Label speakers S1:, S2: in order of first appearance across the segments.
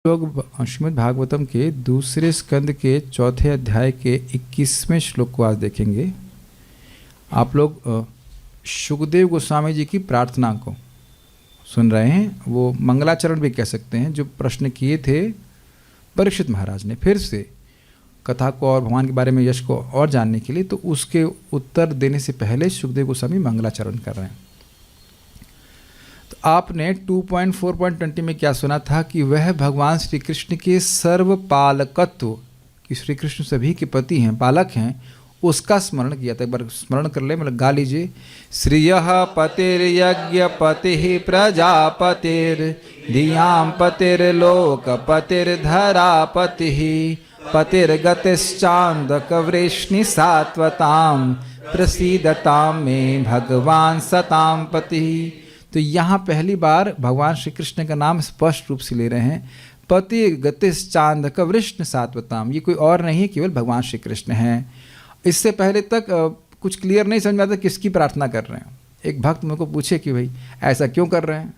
S1: लोग श्रीमद् भागवतम के दूसरे स्कंद के चौथे अध्याय के 21वें श्लोक को आज देखेंगे। आप लोग शुकदेव गोस्वामी जी की प्रार्थना को सुन रहे हैं। वो मंगलाचरण भी कह सकते हैं, जो प्रश्न किए थे परीक्षित महाराज ने फिर से कथा को और भगवान के बारे में यश को और जानने के लिए, तो उसके उत्तर देने से पहले शुकदेव गोस्वामी मंगलाचरण कर रहे हैं। तो आपने 2.4.20 में क्या सुना था कि वह भगवान श्री कृष्ण के सर्व पालकत्व, कि श्री कृष्ण सभी के पति हैं, पालक हैं, उसका स्मरण किया था। एक बार स्मरण कर ले, मतलब गा लीजिए। श्रियः पतिर्यज्ञ पति प्रजापतिर धियां पतिर्लोकपतिर्धरापति पतिर्गतिश्चान्दकवृष्णि सात्वतां प्रसीदतां मे भगवान सतां पति। तो यहाँ पहली बार भगवान श्री कृष्ण का नाम स्पष्ट रूप से ले रहे हैं। पति गतिश्चान्दकवृष्णि सात्वताम, ये कोई और नहीं है, केवल भगवान श्री कृष्ण हैं। इससे पहले तक कुछ क्लियर नहीं समझ में आता किसकी प्रार्थना कर रहे हैं। एक भक्त मेरे को पूछे कि भाई ऐसा क्यों कर रहे हैं।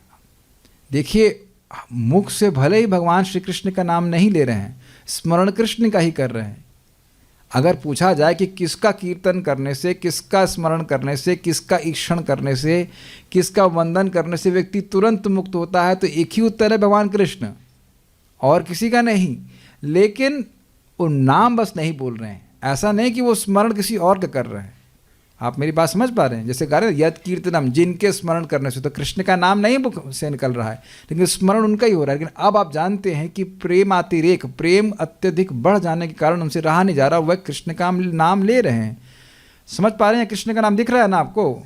S1: देखिए, मुख से भले ही भगवान श्री कृष्ण का नाम नहीं ले रहे हैं, स्मरण कृष्ण का ही कर रहे हैं। अगर पूछा जाए कि किसका कीर्तन करने से, किसका स्मरण करने से, किसका ईक्षण करने से, किसका वंदन करने से व्यक्ति तुरंत मुक्त होता है, तो एक ही उत्तर है, भगवान कृष्ण, और किसी का नहीं। लेकिन वो नाम बस नहीं बोल रहे हैं। ऐसा नहीं कि वो स्मरण किसी और का कर रहे हैं। आप मेरी बात समझ पा रहे हैं? जैसे कह रहे हैं यद कीर्तनम, जिनके स्मरण करने से, तो कृष्ण का नाम नहीं मुख से निकल रहा है, लेकिन स्मरण उनका ही हो रहा है। लेकिन अब आप जानते हैं कि प्रेमातिरेक, प्रेम अत्यधिक बढ़ जाने के कारण उनसे रहा नहीं जा रहा, वह कृष्ण का नाम ले रहे हैं। समझ पा रहे हैं? कृष्ण का नाम दिख रहा है ना आपको।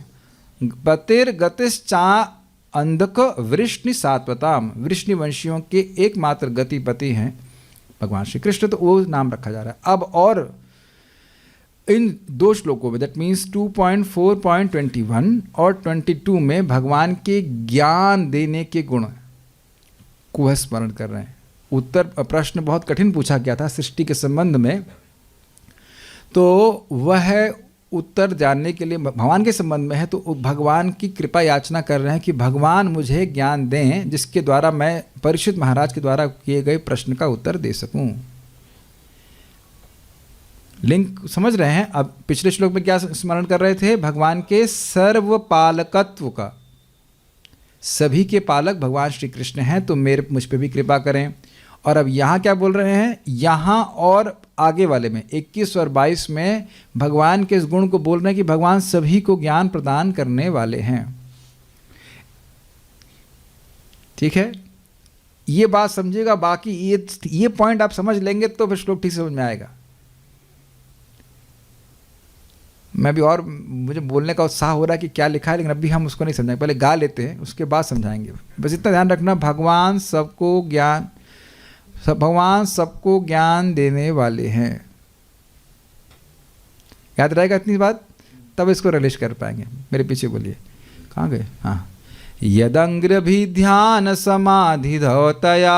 S1: पतिर गतिश्चा अंधक वृष्णि सात्वताम, वृष्णि वंशियों के एकमात्र गतिपति हैं भगवान श्री कृष्ण, तो वो नाम रखा जा रहा है। अब और इन दो श्लोकों में, दैट मीन्स 2.4.21 और 22 में भगवान के ज्ञान देने के गुण को स्मरण कर रहे हैं। उत्तर प्रश्न बहुत कठिन पूछा गया था सृष्टि के संबंध में, तो वह उत्तर जानने के लिए भगवान के संबंध में है, तो भगवान की कृपा याचना कर रहे हैं कि भगवान मुझे ज्ञान दें, जिसके द्वारा मैं परीक्षित महाराज के द्वारा किए गए प्रश्न का उत्तर दे सकूं। लिंक समझ रहे हैं? अब पिछले श्लोक में क्या स्मरण कर रहे थे? भगवान के सर्व पालकत्व का। सभी के पालक भगवान श्री कृष्ण हैं, तो मुझ पे भी कृपा करें। और अब यहाँ क्या बोल रहे हैं? यहाँ और आगे वाले में 21 और 22 में भगवान के इस गुण को बोल रहे हैं कि भगवान सभी को ज्ञान प्रदान करने वाले हैं। ठीक है, ये बात समझिएगा। बाकी ये पॉइंट आप समझ लेंगे तो फिर श्लोक ठीक समझ में आएगा। मैं भी, और मुझे बोलने का उत्साह हो रहा है कि क्या लिखा है, लेकिन अभी हम उसको नहीं समझाएंगे, पहले गा लेते हैं, उसके बाद समझाएंगे। बस इतना ध्यान रखना, भगवान सबको ज्ञान देने वाले हैं। याद रहेगा इतनी बात, तब इसको रिलीज कर पाएंगे। मेरे पीछे बोलिए, कहाँ गए? हाँ। यदंग्रभिध्यान समाधिधौतया,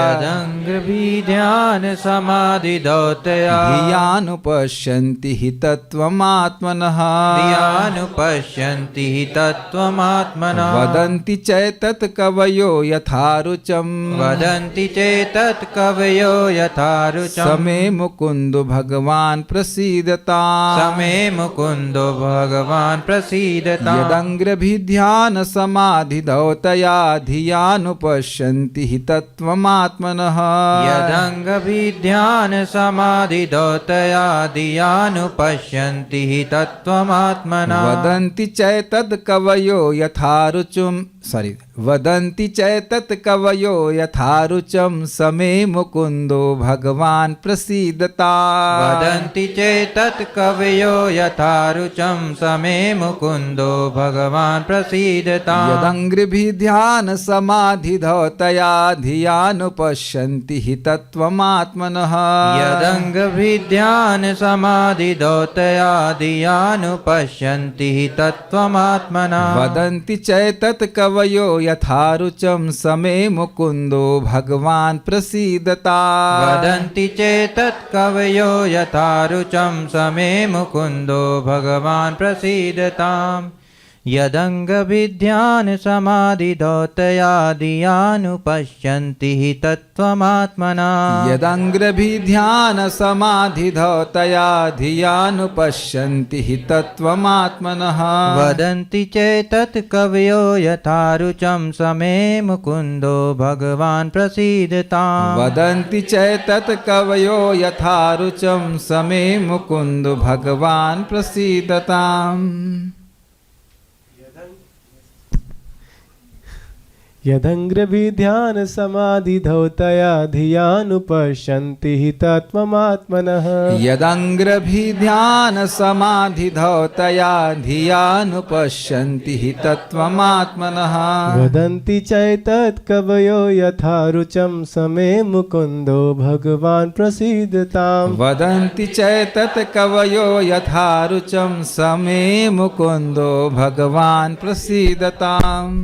S2: यदंग्रभिध्यान समाधिधौतया
S1: धियानुपश्यन्ति हि तत्त्वमात्मनः,
S2: धियानुपश्यन्ति हि तत्त्वमात्मनः
S1: वदन्ति चैतत् कवयो यथारुचं,
S2: वदन्ति चेतत् कवयो यथारुचं
S1: समे मुकुन्दो भगवान् प्रसीदताम्,
S2: समे मुकुन्दो भगवान् प्रसीदताम्
S1: यदंग्रभिध्यान समाधिधौतया धियानुपश्यन्ति हि तत्त्वमात्मनः,
S2: यदंगभिध्यान समाधिधौतया धियानुपश्यन्ति हि तत्त्वमात्मनः,
S1: वदन्ति चैतत् कवयो यथारुचं समे मुकुन्दो भगवान् प्रसीदताम्,
S2: वदन्ति चेतत् कवयो यथारुचं समे मुकुन्दो भगवान् प्रसीदताम्,
S1: यदंग्रिभिध्यान समाधिधौतया धियानुपश्यन्ति हि तत्त्वमात्मनः,
S2: यदंगभिध्यान समाधिधौतया धियानुपश्यन्ति हि तत्त्वमात्मनः,
S1: वदन्ति चैतत् कवयो यथारुचं समे मुकुन्दो भगवान् प्रसीदताम्,
S2: वदन्ति चेतत् कवयो यथारुचं समे मुकुन्दो भगवान् प्रसीदताम्, यदङ्गभिध्यान समाधिधौतयादियानुपश्यन्ति हि तत्त्वमात्मना
S1: यदङ्ग्रभिध्यान समाधिधौतया धियानुपश्यन्ति हि तत्त्वमात्मनः
S2: वदन्ति चेतत् कवयो यथा रुचं समे मुकुन्दो भगवान् प्रसीदताम्
S1: वदन्ति चैतत् कवयो यथा रुचं समे मुकुन्दो भगवान् प्रसीदताम्
S3: यदङ्ग्रभिध्यान समाधिधौतया धियानुपश्यन्ति हि तत्त्वमात्मनः
S1: यदङ्ग्रभिध्यान समाधिधौतया धियानुपश्यन्ति हि तत्त्वमात्मनः
S3: वदन्ति चैतत् कवयो यथा रुचं समे मुकुन्दो भगवान् प्रसीदताम्
S1: वदन्ति चैतत् कवयो यथा रुचं समे मुकुन्दो भगवान् प्रसीदताम्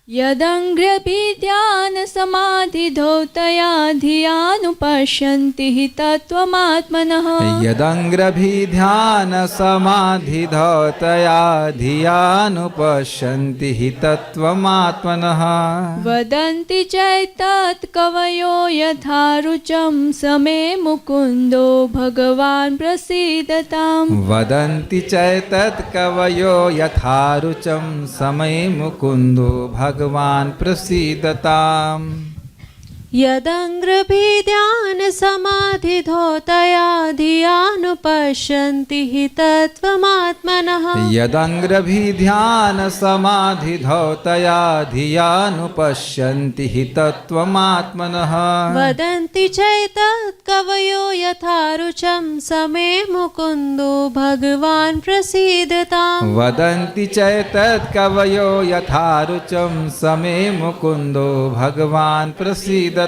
S4: यदङ्घ्रभिध्यान समाधिधौतया धियानुपश्यन्ति हि तत्त्वमात्मनः
S1: यदङ्ग्रभिध्यान समाधिधौतया धियानुपश्यन्ति हि तत्त्वमात्मनः
S4: वदन्ति चैतत् कवयो यथा रुचं समे मुकुन्दो भगवान् प्रसीदताम्
S1: वदन्ति चैतत् कवयो यथा रुचं समे मुकुन्दो भगवान् प्रसीदताम्
S5: यदङ्घ्रभिध्यान समाधिधौतया धियानुपश्यन्ति हि तत्त्वमात्मनः
S1: यदङ्ग्रभिध्यान समाधिधौतया धियानुपश्यन्ति हि तत्त्वमात्मनः
S5: वदन्ति चैतत् कवयो यथा रुचं समे मुकुन्दो भगवान् प्रसीदताम्
S1: वदन्ति चैतत् कवयो यथा रुचं समे मुकुन्दो भगवान् प्रसीदताम्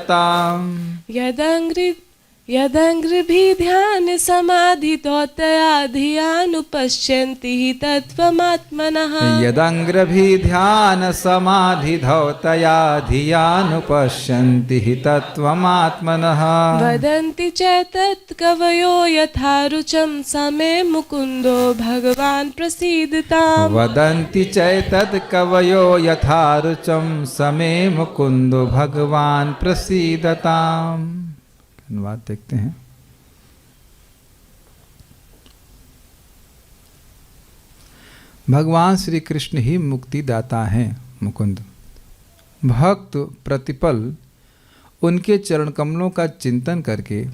S6: यदङ्घ्रिभिध्यान समाधिधौतया धियानुपश्यन्ति हि तत्त्वमात्मनः
S1: यदङ्ग्रभिध्यान समाधिधौतया धियानुपश्यन्ति हि तत्त्वमात्मनः
S6: वदन्ति चेतत् कवयो यथा रुचं समे मुकुन्दो भगवान् प्रसीदताम्
S1: वदन्ति चैतत् कवयो यथा रुचं समे मुकुन्दो भगवान् प्रसीदताम्। धन्यवाद। देखते हैं भगवान श्री कृष्ण ही मुक्ति दाता हैं मुकुंद। भक्त प्रतिपल उनके चरण कमलों का चिंतन करके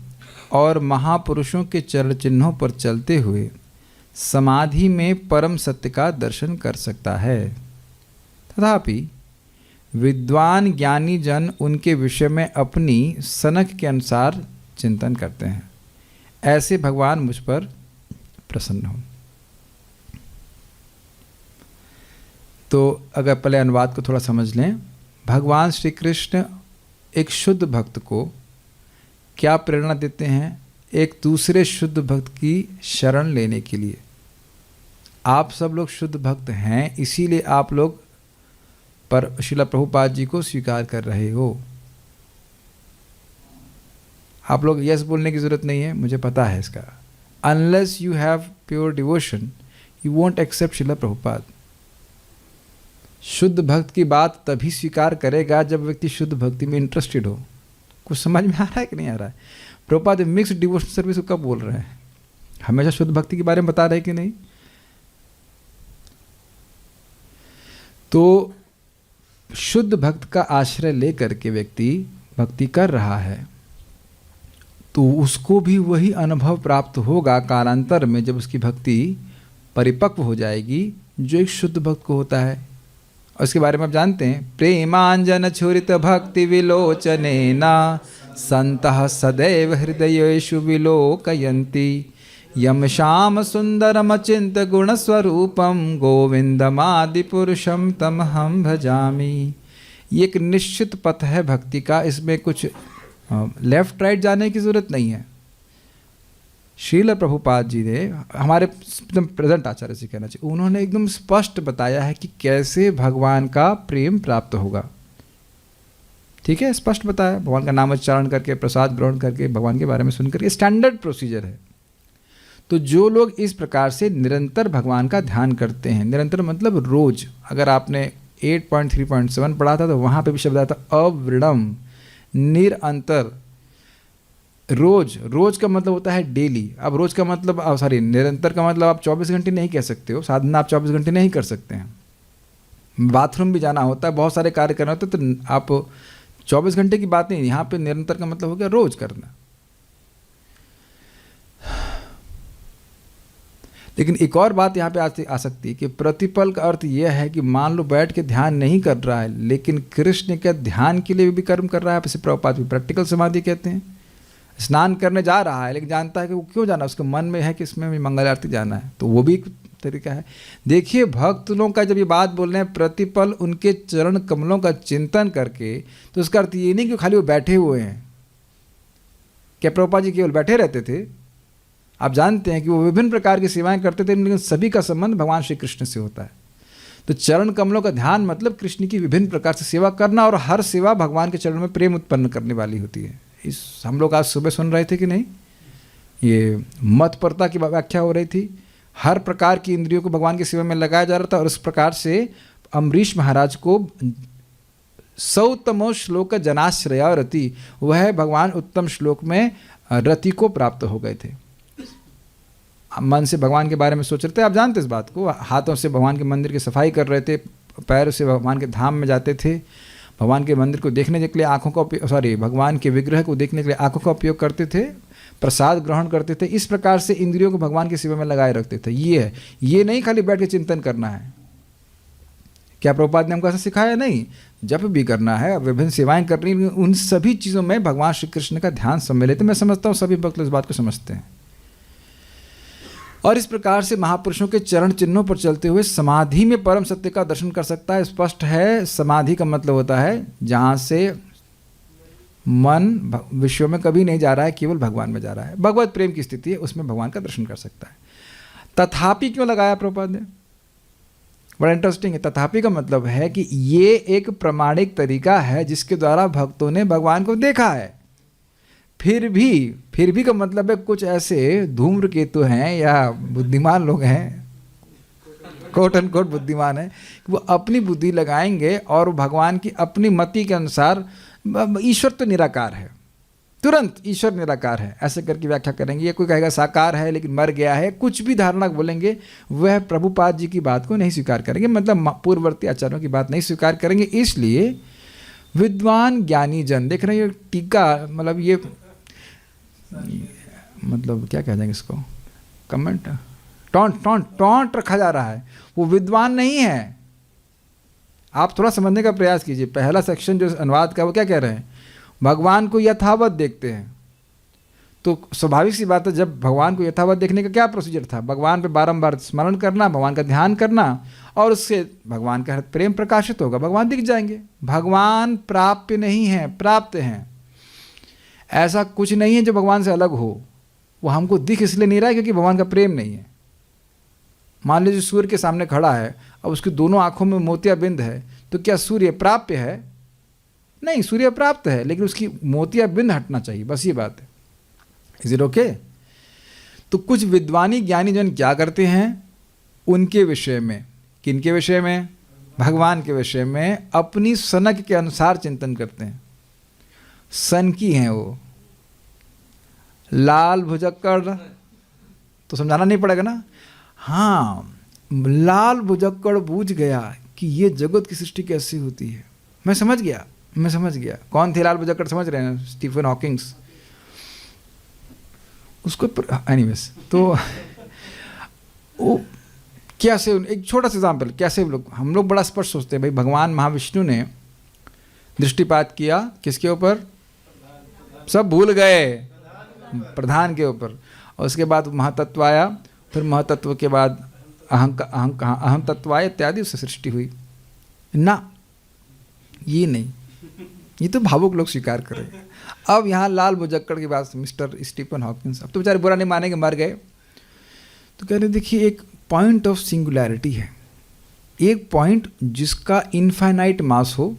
S1: और महापुरुषों के चरण चिन्हों पर चलते हुए समाधि में परम सत्य का दर्शन कर सकता है। तथापि विद्वान ज्ञानी जन उनके विषय में अपनी सनक के अनुसार चिंतन करते हैं। ऐसे भगवान मुझ पर प्रसन्न हो। तो अगर पहले अनुवाद को थोड़ा समझ लें, भगवान श्री कृष्ण एक शुद्ध भक्त को क्या प्रेरणा देते हैं? एक दूसरे शुद्ध भक्त की शरण लेने के लिए। आप सब लोग शुद्ध भक्त हैं, इसीलिए आप लोग पर श्रील प्रभुपाद जी को स्वीकार कर रहे हो। आप लोग यस बोलने की ज़रूरत नहीं है, मुझे पता है इसका। Unless you have pure devotion you won't accept Srila Prabhupada. शुद्ध भक्त की बात तभी स्वीकार करेगा जब व्यक्ति शुद्ध भक्ति में इंटरेस्टेड हो। कुछ समझ में आ रहा है कि नहीं आ रहा है? प्रभुपाद मिक्स्ड डिवोशन सर्विस को कब बोल रहे हैं? हमेशा शुद्ध भक्ति के बारे में बता रहे हैं कि नहीं? तो शुद्ध भक्त का आश्रय लेकर के व्यक्ति भक्ति कर रहा है तो उसको भी वही अनुभव प्राप्त होगा कालांतर में, जब उसकी भक्ति परिपक्व हो जाएगी, जो एक शुद्ध भक्त को होता है। और इसके बारे में आप जानते हैं, प्रेमांजन छुरित भक्ति विलोचनेना संतः सदैव हृदयेषु विलोकयन्ति यम श्याम सुंदरम चिंत गुण स्वरूपम गोविंदमादि पुरुषम तमहम भजामि। ये एक निश्चित पथ है भक्ति का, इसमें कुछ लेफ्ट राइट जाने की जरूरत नहीं है। श्रील प्रभुपाद जी ने हमारे एकदम प्रेजेंट आचार्य से कहना चाहिए, उन्होंने एकदम स्पष्ट बताया है कि कैसे भगवान का प्रेम प्राप्त होगा। ठीक है, स्पष्ट बताया, भगवान का नाम उच्चारण करके, प्रसाद ग्रहण करके, भगवान के बारे में सुनकर, ये स्टैंडर्ड प्रोसीजर है। तो जो लोग इस प्रकार से निरंतर भगवान का ध्यान करते हैं, निरंतर मतलब रोज, अगर आपने 8.3.7 पढ़ा था तो वहाँ पे भी शब्द आया था अविड़म, निरंतर, रोज। रोज का मतलब होता है डेली। अब रोज का मतलब निरंतर का मतलब आप 24 घंटे नहीं कह सकते हो, साधना आप 24 घंटे नहीं कर सकते हैं, बाथरूम भी जाना होता है, बहुत सारे कार्य करना होता है, तो आप 24 घंटे की बात नहीं। यहाँ पे निरंतर का मतलब हो गया रोज करना। लेकिन एक और बात यहाँ पे आ सकती है कि प्रतिपल का अर्थ यह है कि मान लो बैठ के ध्यान नहीं कर रहा है, लेकिन कृष्ण के ध्यान के लिए भी कर्म कर रहा है। इसे प्रभुपाद भी प्रैक्टिकल समाधि कहते हैं। स्नान करने जा रहा है लेकिन जानता है कि वो क्यों जाना, उसके मन में है कि इसमें भी मंगल आरती जाना है, तो वो भी एक तरीका है। देखिए भक्त लोगों का जब ये बात बोल रहे हैं प्रतिपल उनके चरण कमलों का चिंतन करके, तो उसका अर्थ ये नहीं कि खाली वो बैठे हुए हैं। क्या प्रभुपाद जी केवल बैठे रहते थे? आप जानते हैं कि वो विभिन्न प्रकार की सेवाएं करते थे, लेकिन सभी का संबंध भगवान श्री कृष्ण से होता है। तो चरण कमलों का ध्यान मतलब कृष्ण की विभिन्न प्रकार से सेवा करना, और हर सेवा भगवान के चरण में प्रेम उत्पन्न करने वाली होती है। इस हम लोग आज सुबह सुन रहे थे कि नहीं, ये मतपरता की व्याख्या हो रही थी। हर प्रकार की इंद्रियों को भगवान की सेवा में लगाया जा रहा था, और उस प्रकार से अम्बरीश महाराज को 100तमो श्लोक जनाश्रया रति, वह भगवान उत्तम श्लोक में रति को प्राप्त हो गए थे। मन से भगवान के बारे में सोच रहे थे, आप जानते इस बात को। हाथों से भगवान के मंदिर की सफाई कर रहे थे, पैरों से भगवान के धाम में जाते थे, भगवान के मंदिर को देखने के लिए आँखों का भगवान के विग्रह को देखने के लिए आँखों का उपयोग करते थे, प्रसाद ग्रहण करते थे। इस प्रकार से इंद्रियों को भगवान की सेवा में लगाए रखते थे। ये है, ये नहीं खाली बैठ के चिंतन करना है। क्या प्रभुपाद ने हमको ऐसा सिखाया? नहीं, जप भी करना है, विभिन्न सेवाएं करनी, उन सभी चीज़ों में भगवान श्री कृष्ण का ध्यान सम्मिलित है। मैं समझता हूँ सभी भक्त इस बात को समझते हैं। और इस प्रकार से महापुरुषों के चरण चिन्हों पर चलते हुए समाधि में परम सत्य का दर्शन कर सकता है। स्पष्ट है, समाधि का मतलब होता है जहाँ से मन विश्व में कभी नहीं जा रहा है, केवल भगवान में जा रहा है। भगवत प्रेम की स्थिति है, उसमें भगवान का दर्शन कर सकता है। तथापि क्यों लगाया प्रभुपाद ने? बड़ा इंटरेस्टिंग है। तथापि का मतलब है कि ये एक प्रामाणिक तरीका है जिसके द्वारा भक्तों ने भगवान को देखा है। फिर भी का मतलब है कुछ ऐसे धूम्रकेतु हैं या बुद्धिमान लोग हैं, कोट एंड कोट बुद्धिमान है, वो अपनी बुद्धि लगाएंगे और भगवान की अपनी मति के अनुसार ईश्वर तो निराकार है, तुरंत ईश्वर निराकार है ऐसे करके व्याख्या करेंगे। ये कोई कहेगा साकार है लेकिन मर गया है, कुछ भी धारणा बोलेंगे, वह प्रभुपाद जी की बात को नहीं स्वीकार करेंगे, मतलब पूर्ववर्ती आचार्यों की बात नहीं स्वीकार करेंगे। इसलिए विद्वान ज्ञानी जन, देख रहे हैं ये टीका, मतलब ये मतलब क्या कह जाएंगे इसको, कमेंट, टॉन्ट रखा जा रहा है। वो विद्वान नहीं है। आप थोड़ा समझने का प्रयास कीजिए। पहला सेक्शन जो अनुवाद का, वो क्या कह रहे हैं? भगवान को यथावत देखते हैं। तो स्वाभाविक सी बात है, जब भगवान को यथावत देखने का क्या प्रोसीजर था? भगवान पे बारंबार स्मरण करना, भगवान का ध्यान करना, और उससे भगवान का प्रेम प्रकाशित होगा, भगवान दिख जाएंगे। भगवान प्राप्य नहीं है, प्राप्त हैं। ऐसा कुछ नहीं है जो भगवान से अलग हो। वो हमको दिख इसलिए नहीं रहा है क्योंकि भगवान का प्रेम नहीं है। मान लीजिए सूर्य के सामने खड़ा है, अब उसकी दोनों आंखों में मोतिया बिंद है, तो क्या सूर्य प्राप्य है? नहीं, सूर्य प्राप्त है, लेकिन उसकी मोतिया बिंद हटना चाहिए, बस ये बात है। Is it okay? तो कुछ विद्वानी ज्ञानी जन क्या करते हैं? उनके विषय में, किनके विषय में? भगवान के विषय में अपनी सनक के अनुसार चिंतन करते हैं। सन की हैं वो, लाल भुजक्कड़, तो समझाना नहीं पड़ेगा ना। हाँ, लाल भुजक्कड़ बूझ गया कि ये जगत की सृष्टि कैसी होती है। मैं समझ गया। कौन थे लाल भुजक्कड़? समझ रहे हैं? Stephen Hawkins. उसको एनीवेज, तो वो कैसे, एक छोटा सा एग्जाम्पल, कैसे हम लोग बड़ा स्पष्ट सोचते हैं भाई भगवान महाविष्णु ने दृष्टिपात किया किसके ऊपर? सब भूल गए, प्रधान के ऊपर। और उसके बाद महातत्व आया, फिर महातत्व के बाद अहम तत्व आया इत्यादि, उससे सृष्टि हुई ना। ये नहीं, ये तो भावुक लोग स्वीकार करेंगे। अब यहाँ लाल भुजक्कड़ की बात, मिस्टर स्टीफन हॉकिंस, अब तो बेचारे बुरा नहीं मानेंगे, मर गए। तो कह रहे देखिए, एक पॉइंट ऑफ सिंगुलैरिटी है, एक पॉइंट जिसका इनफाइनाइट मास हो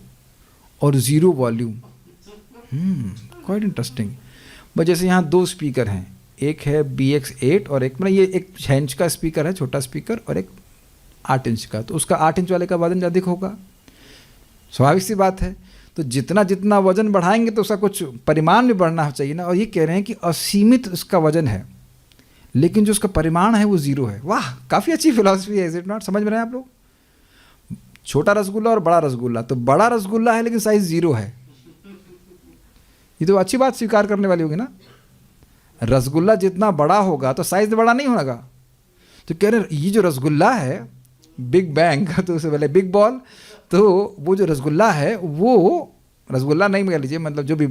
S1: और जीरो वॉल्यूम। Quite interesting. बस जैसे यहाँ दो स्पीकर हैं, एक है BX8 और एक, मतलब ये एक 6 इंच का स्पीकर है, छोटा स्पीकर, और एक 8 इंच का। तो उसका 8 इंच वाले का वजन अधिक होगा, स्वाभाविक सी बात है। तो जितना जितना वजन बढ़ाएंगे तो उसका कुछ परिमाण भी बढ़ना चाहिए ना। और ये कह रहे हैं कि असीमित उसका वजन है, लेकिन जो उसका परिमाण है वो 0 है। वाह, काफ़ी अच्छी फिलॉसफी है, इज इट नॉट? समझ में रहे हैं आप लोग? छोटा रसगुल्ला और बड़ा रसगुल्ला, तो बड़ा रसगुल्ला है लेकिन साइज 0 है। ये तो अच्छी बात स्वीकार करने वाली होगी ना। रसगुल्ला जितना बड़ा होगा तो साइज बड़ा नहीं होगा। तो कह रहे ये जो रसगुल्ला है बिग बैंग, तो उससे पहले बिग बॉल, तो वो जो रसगुल्ला है वो रसगुल्ला नहीं कह लीजिए, मतलब जो भी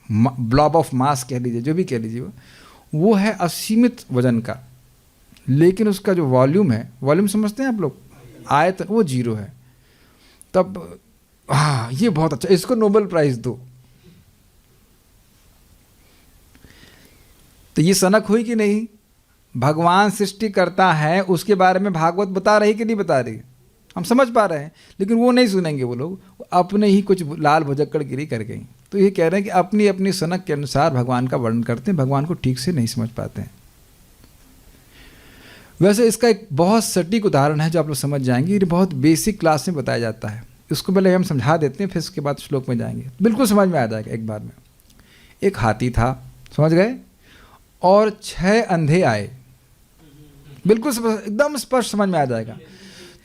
S1: ब्लॉब ऑफ मास कह लीजिए, जो भी कह लीजिए, वो है असीमित वजन का, लेकिन उसका जो वॉल्यूम है, वॉल्यूम समझते हैं आप लोग, आयतन, वो 0 है। तब हाँ, ये बहुत अच्छा, इसको नोबेल प्राइज दो। तो ये सनक हुई कि नहीं? भगवान सृष्टि करता है, उसके बारे में भागवत बता रही कि नहीं बता रही? हम समझ पा रहे हैं, लेकिन वो नहीं सुनेंगे वो लोग, अपने ही कुछ लाल भुजक्कड़गिरी कर गई। तो ये कह रहे हैं कि अपनी अपनी सनक के अनुसार भगवान का वर्णन करते हैं, भगवान को ठीक से नहीं समझ पाते हैं। वैसे इसका एक बहुत सटीक उदाहरण है जो आप लोग समझ जाएंगे, ये बहुत बेसिक क्लास में बताया जाता है। इसको पहले हम समझा देते हैं, फिर उसके बाद श्लोक में जाएंगे, बिल्कुल समझ में आ जाएगा एक बार में। एक हाथी था, समझ गए, और 6 अंधे आए, बिल्कुल एकदम स्पष्ट समझ में आ जाएगा।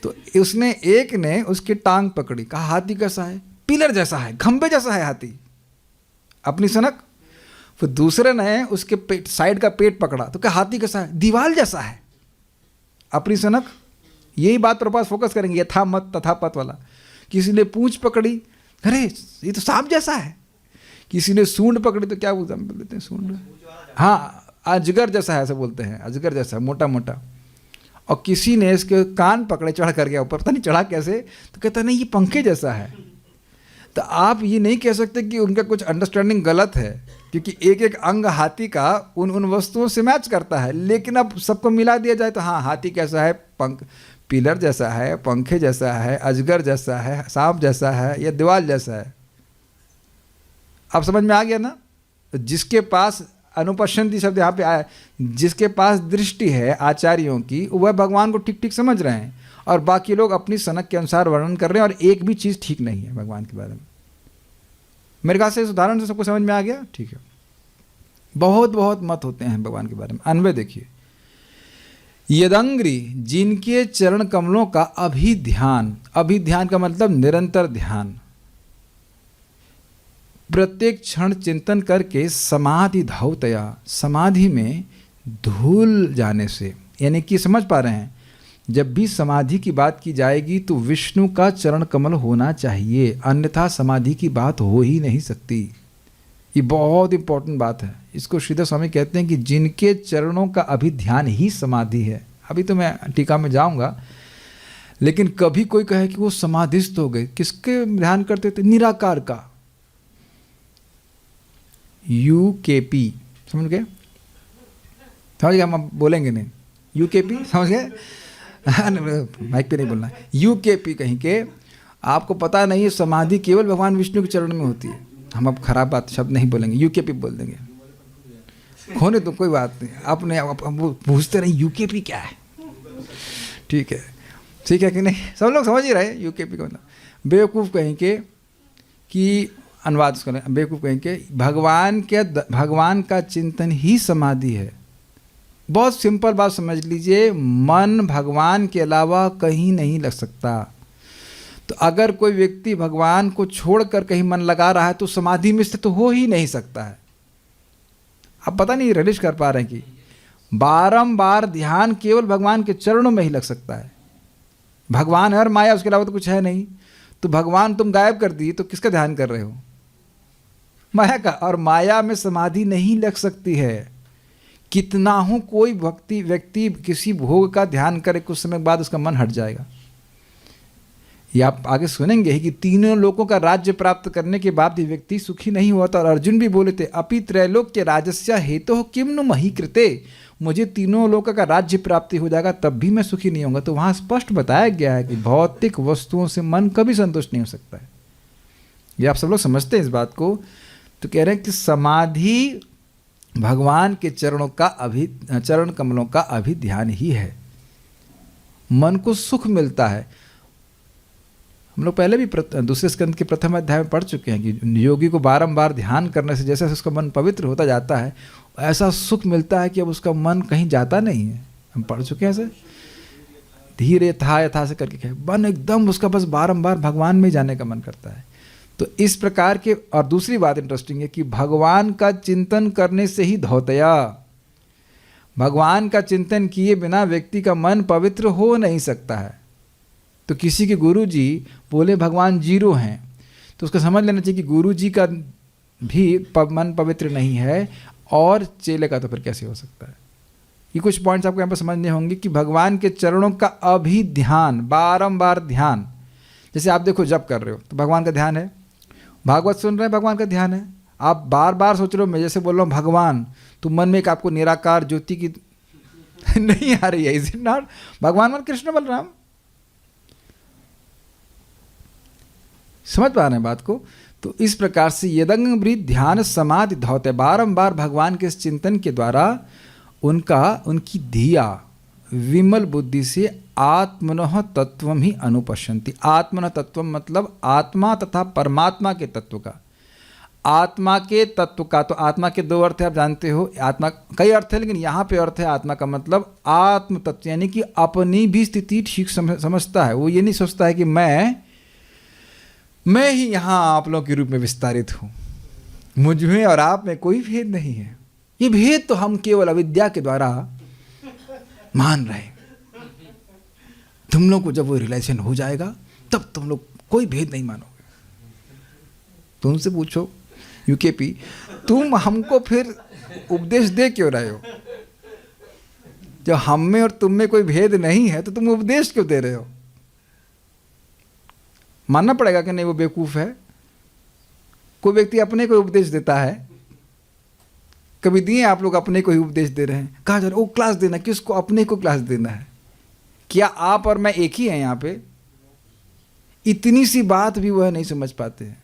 S1: तो उसने एक ने उसकी टांग पकड़ी, कहा हाथी कैसा है? पिलर जैसा है, खंबे जैसा है हाथी, अपनी सनक। फिर दूसरे ने उसके पेट, साइड का पेट पकड़ा, तो कहा हाथी कैसा है? दीवाल जैसा है, अपनी सनक। यही बात पर पास फोकस करेंगे, यथा मत तथा पत वाला। किसी ने पूंछ पकड़ी, अरे ये तो सांप जैसा है। किसी ने सूंड पकड़ी, तो क्या बोलते हैं सूंड, हाँ अजगर जैसा है, ऐसे बोलते हैं, अजगर जैसा मोटा मोटा। और किसी ने इसके कान पकड़े, चढ़ कर गया ऊपर, पता नहीं चढ़ा कैसे, तो कहता नहीं ये पंखे जैसा है। तो आप ये नहीं कह सकते कि उनका कुछ अंडरस्टैंडिंग गलत है, क्योंकि एक एक अंग हाथी का उन वस्तुओं से मैच करता है। लेकिन अब सबको मिला दिया जाए तो हाँ, हाथी कैसा है? पिलर जैसा है, पंखे जैसा है, अजगर जैसा है, सांप जैसा है, या दीवार जैसा है। अब समझ में आ गया ना? तो जिसके पास अनुपश्यंती शब्द यहाँ पे आया, जिसके पास दृष्टि है आचार्यों की, वह भगवान को ठीक ठीक समझ रहे हैं, और बाकी लोग अपनी सनक के अनुसार वर्णन कर रहे हैं, और एक भी चीज़ ठीक नहीं है भगवान के बारे में। मेरे ख्याल से इस उदाहरण से सबको समझ में आ गया? ठीक है। बहुत बहुत मत होते हैं भगवान के बारे में। अन्वय देखिए, यदंग्री, जिनके चरण कमलों का अभिध्यान, अभिध्यान का मतलब निरंतर ध्यान, प्रत्येक क्षण चिंतन करके समाधि धौतया, समाधि में धूल जाने से, यानी कि समझ पा रहे हैं, जब भी समाधि की बात की जाएगी तो विष्णु का चरण कमल होना चाहिए, अन्यथा समाधि की बात हो ही नहीं सकती। ये बहुत इंपॉर्टेंट बात है। इसको श्रीधर स्वामी कहते हैं कि जिनके चरणों का अभिध्यान ही समाधि है। अभी तो मैं टीका में जाऊंगा, लेकिन कभी कोई कहे कि वो समाधिस्थ हो गए, किसके ध्यान करते थे? निराकार का, UKP, समझ गए? समझ गए? हम बोलेंगे नहीं, UKP, समझ गए? माइक पे नहीं बोलना, UKP कहीं के। आपको पता नहीं है समाधि केवल भगवान विष्णु के चरण में होती है। हम अब खराब बात शब्द नहीं बोलेंगे, UKP बोल देंगे, होने तो कोई बात नहीं। अपने आप पूछते रहे UKP क्या है, ठीक है, ठीक है कि नहीं? सब लोग समझ ही रहे UKP का मतलब। बेवकूफ़ कहीं के कि अनुवाद करें, बेवकूफ़ कहीं के भगवान का चिंतन ही समाधि है। बहुत सिंपल बात समझ लीजिए, मन भगवान के अलावा कहीं नहीं लग सकता। तो अगर कोई व्यक्ति भगवान को छोड़कर कहीं मन लगा रहा है तो समाधि में स्थित तो हो ही नहीं सकता है। आप पता नहीं रिलीज कर पा रहे हैं कि बारंबार ध्यान केवल भगवान के चरणों में ही लग सकता है। भगवान है और माया, उसके अलावा तो कुछ है नहीं। तो भगवान तुम गायब कर दिए तो किसका ध्यान कर रहे हो? माया का। और माया में समाधि नहीं लग सकती है। कितना हो कोई व्यक्ति किसी भोग का ध्यान करे, कुछ समय बाद उसका मन हट जाएगा। ये आप आगे सुनेंगे ही कि तीनों लोकों का राज्य प्राप्त करने के बाद भी व्यक्ति सुखी नहीं हुआ था। और अर्जुन भी बोले थे, अपि त्रैलोक्य राजस्य हेतु किम नु मही कृते, मुझे तीनों लोकों का राज्य प्राप्ति हो जाएगा तब भी मैं सुखी नहीं होऊंगा। तो वहाँ स्पष्ट बताया गया है कि भौतिक वस्तुओं से मन कभी संतुष्ट नहीं हो सकता है। ये आप सब लोग समझते हैं इस बात को। तो कह रहे हैं कि समाधि भगवान के चरण कमलों का अभिध्यान ही है। मन को सुख मिलता है। हम लोग पहले भी दूसरे स्कंद के प्रथम अध्याय में पढ़ चुके हैं कि योगी को बारंबार ध्यान करने से जैसे उसका मन पवित्र होता जाता है, ऐसा सुख मिलता है कि अब उसका मन कहीं जाता नहीं है। हम पढ़ चुके हैं ऐसे, धीरे यथा से करके मन एकदम उसका बस बारंबार भगवान में जाने का मन करता है। तो इस प्रकार के, और दूसरी बात इंटरेस्टिंग है कि भगवान का चिंतन करने से ही धौतया, भगवान का चिंतन किए बिना व्यक्ति का मन पवित्र हो नहीं सकता है। तो किसी के गुरु जी बोले भगवान जीरो हैं, तो उसको समझ लेना चाहिए कि गुरु जी का भी मन पवित्र नहीं है, और चेले का तो फिर कैसे हो सकता है। ये कुछ पॉइंट्स आपको यहाँ पर समझने होंगे कि भगवान के चरणों का अभिध्यान, बारंबार ध्यान। जैसे आप देखो जप कर रहे हो तो भगवान का ध्यान है, भागवत सुन रहे हैं भगवान का ध्यान है, आप बार बार सोच रहे हो, मैं जैसे बोल रहा हूँ भगवान, तो मन में एक आपको निराकार ज्योति की नहीं आ रही है, इज इट नॉट? भगवान मन कृष्ण बलराम, समझ पा रहे हैं बात को? तो इस प्रकार से यदंग वृत्त ध्यान समाधि धौते, बारंबार भगवान के चिंतन के द्वारा उनकी धिया विमल बुद्धि से आत्मनः तत्वम ही अनुपश्यन्ति। आत्मनः तत्वम मतलब आत्मा तथा परमात्मा के तत्व का, आत्मा के तत्व का। तो आत्मा के दो अर्थ है, आप जानते हो। आत्मा कई अर्थ है, लेकिन यहाँ पे अर्थ है आत्मा का मतलब आत्म तत्व, यानी कि अपनी भी स्थिति ठीक समझता है। वो ये नहीं सोचता है कि मैं ही यहाँ आप लोगों के रूप में विस्तारित हूँ, मुझ में और आप में कोई भेद नहीं है। ये भेद तो हम केवल अविद्या के द्वारा मान रहे हैं। तुम लोग को जब वो रियलाइजेशन हो जाएगा तब तुम लोग कोई भेद नहीं मानोगे। तुमसे पूछो यूकेपी, तुम हमको फिर उपदेश दे क्यों रहे हो? जब हम में और तुम में कोई भेद नहीं है तो तुम उपदेश क्यों दे रहे हो? मानना पड़ेगा कि नहीं वो बेवकूफ़ है। कोई व्यक्ति अपने को उपदेश देता है, कभी दिए आप लोग अपने को ही उपदेश दे रहे हैं, कहा जा रहा है वो क्लास देना, किसको? अपने को क्लास देना है। क्या आप और मैं एक ही हैं यहाँ पे? इतनी सी बात भी वह नहीं समझ पाते हैं,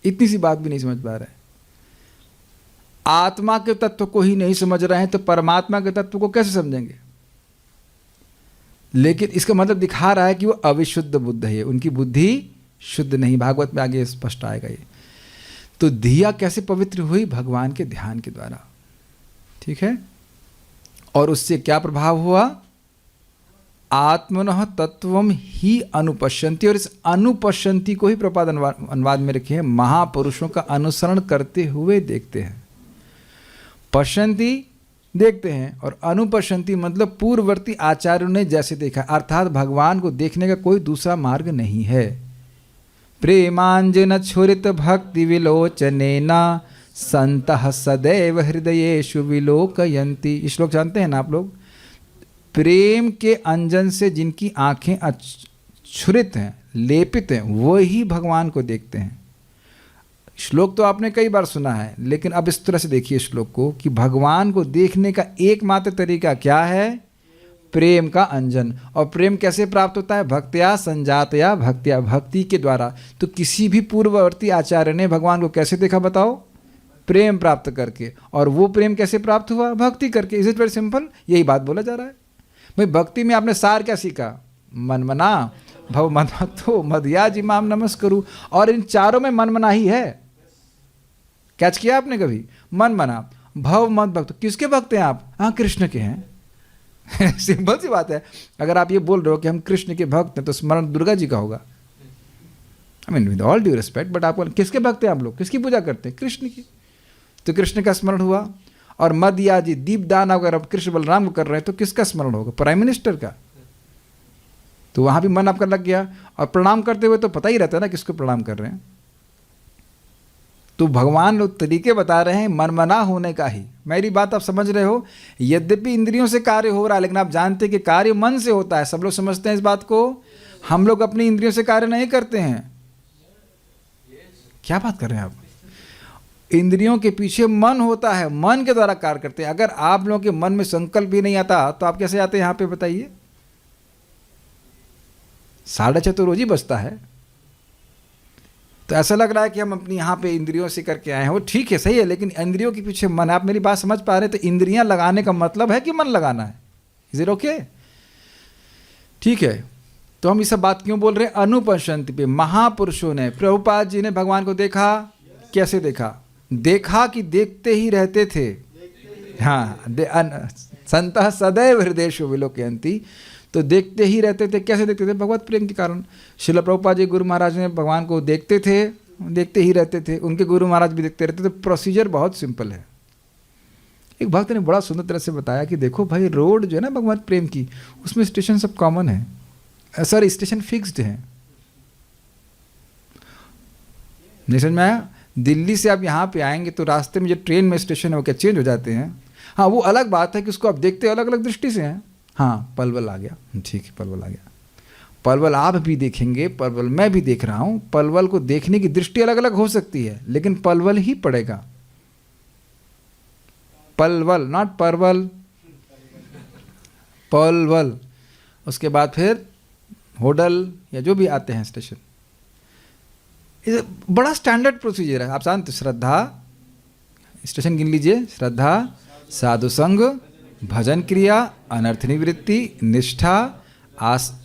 S1: इतनी सी बात भी नहीं समझ पा रहे हैं। आत्मा के तत्व को ही नहीं समझ रहे हैं तो परमात्मा के तत्व को कैसे समझेंगे? लेकिन इसका मतलब दिखा रहा है कि वो अविशुद्ध बुद्ध है, उनकी बुद्धि शुद्ध नहीं। भागवत में आगे स्पष्ट आएगा ये। तो धिया कैसे पवित्र हुई? भगवान के ध्यान के द्वारा, ठीक है। और उससे क्या प्रभाव हुआ? आत्मनः तत्वम ही अनुपश्यन्ति। और इस अनुपश्यन्ति को ही प्रपाद अनुवाद में रखे हैं, महापुरुषों का अनुसरण करते हुए देखते हैं। पश्यन्ति देखते हैं, और अनुपश्यन्ति मतलब पूर्ववर्ती आचार्यों ने जैसे देखा, अर्थात भगवान को देखने का कोई दूसरा मार्ग नहीं है। प्रेमांजन छुरित भक्ति विलोचनेना संतः सदैव हृदयेषु विलोकयन्ति। श्लोक जानते हैं ना आप लोग? प्रेम के अंजन से जिनकी आंखें छुरित हैं, लेपित हैं, वो ही भगवान को देखते हैं। श्लोक तो आपने कई बार सुना है, लेकिन अब इस तरह से देखिए श्लोक को कि भगवान को देखने का एकमात्र तरीका क्या है? प्रेम का अंजन। और प्रेम कैसे प्राप्त होता है? भक्त्या संजातया भक्त्या, भक्ति के द्वारा। तो किसी भी पूर्ववर्ती आचार्य ने भगवान को कैसे देखा बताओ? प्रेम प्राप्त करके। और वो प्रेम कैसे प्राप्त हुआ? भक्ति करके। Is it very simple? यही बात बोला जा रहा है भाई। भक्ति में आपने सार क्या सीखा? मनमना भव मदभक्तो मदया जिमाम नमस्करू। और इन चारों में मनमना ही है। कैच किया आपने कभी? मनमना भव मद भक्त। किसके भक्त हैं आप? हाँ, कृष्ण के हैं। सिंपल सी बात है। अगर आप ये बोल रहे हो कि हम कृष्ण के भक्त हैं तो स्मरण दुर्गा जी का होगा। I mean with all due respect, but आप किसके भक्त हैं? आप लोग किसकी पूजा करते हैं? कृष्ण की। तो कृष्ण का स्मरण हुआ। और मदया जी दीपदान अगर आप कृष्ण बलराम को कर रहे हैं तो किसका स्मरण होगा? प्राइम मिनिस्टर का। तो वहां भी मन आपका लग गया। और प्रणाम करते हुए तो पता ही रहता है ना किसको प्रणाम कर रहे हैं। तो भगवान लोग तरीके बता रहे हैं मनमना होने का ही। मेरी बात आप समझ रहे हो? यद्यपि इंद्रियों से कार्य हो रहा है, लेकिन आप जानते हैं कि कार्य मन से होता है। सब लोग समझते हैं इस बात को। हम लोग अपनी इंद्रियों से कार्य नहीं करते हैं। क्या बात कर रहे हैं आप? इंद्रियों के पीछे मन होता है, मन के द्वारा कार्य करते हैं। अगर आप लोगों के मन में संकल्प भी नहीं आता तो आप कैसे आते हैं यहाँ पे बताइए? 6:30 तो रोज ही बजता है। तो ऐसा लग रहा है कि हम अपनी यहाँ पे इंद्रियों से करके आए हैं, वो ठीक है, सही है, लेकिन इंद्रियों के पीछे मन है। आप मेरी बात समझ पा रहे हैं? तो इंद्रियां लगाने का मतलब है कि मन लगाना है। Is it okay? ठीक है। तो हम ये सब बात क्यों बोल रहे हैं? अनुपश्यन्ति पे महापुरुषों ने, प्रभुपाद जी ने भगवान को देखा। कैसे देखा? देखा कि देखते ही रहते थे। हाँ, संतः सदैव हृदयेषु विलोकयन्ति, तो देखते ही रहते थे। कैसे देखते थे? भगवत प्रेम के कारण। श्रील प्रभुपाद जी गुरु महाराज ने भगवान को देखते थे, देखते ही रहते थे, उनके गुरु महाराज भी देखते रहते थे। प्रोसीजर बहुत सिंपल है। एक भक्त ने बड़ा सुंदर तरह से बताया कि देखो भाई, रोड जो है ना भगवत प्रेम की, उसमें स्टेशन सब कॉमन है, सर स्टेशन फिक्स्ड है। नहीं समझ में आया? दिल्ली से आप यहाँ पे आएंगे तो रास्ते में जो ट्रेन में स्टेशन है वो क्या चेंज हो जाते हैं? हाँ, वो अलग बात है कि उसको आप देखते अलग अलग दृष्टि से हैं। हाँ, पलवल आ गया, ठीक है, पलवल आ गया। पलवल आप भी देखेंगे, पलवल मैं भी देख रहा हूँ। पलवल को देखने की दृष्टि अलग अलग हो सकती है, लेकिन पलवल ही पड़ेगा। पलवल, नॉट परवल, पलवल। उसके बाद फिर होडल या जो भी आते हैं स्टेशन, बड़ा स्टैंडर्ड प्रोसीजर है। आप जानते, श्रद्धा, स्टेशन गिन लीजिए, श्रद्धा, साधु संग, भजन क्रिया, अनर्थ निवृत्ति, निष्ठा,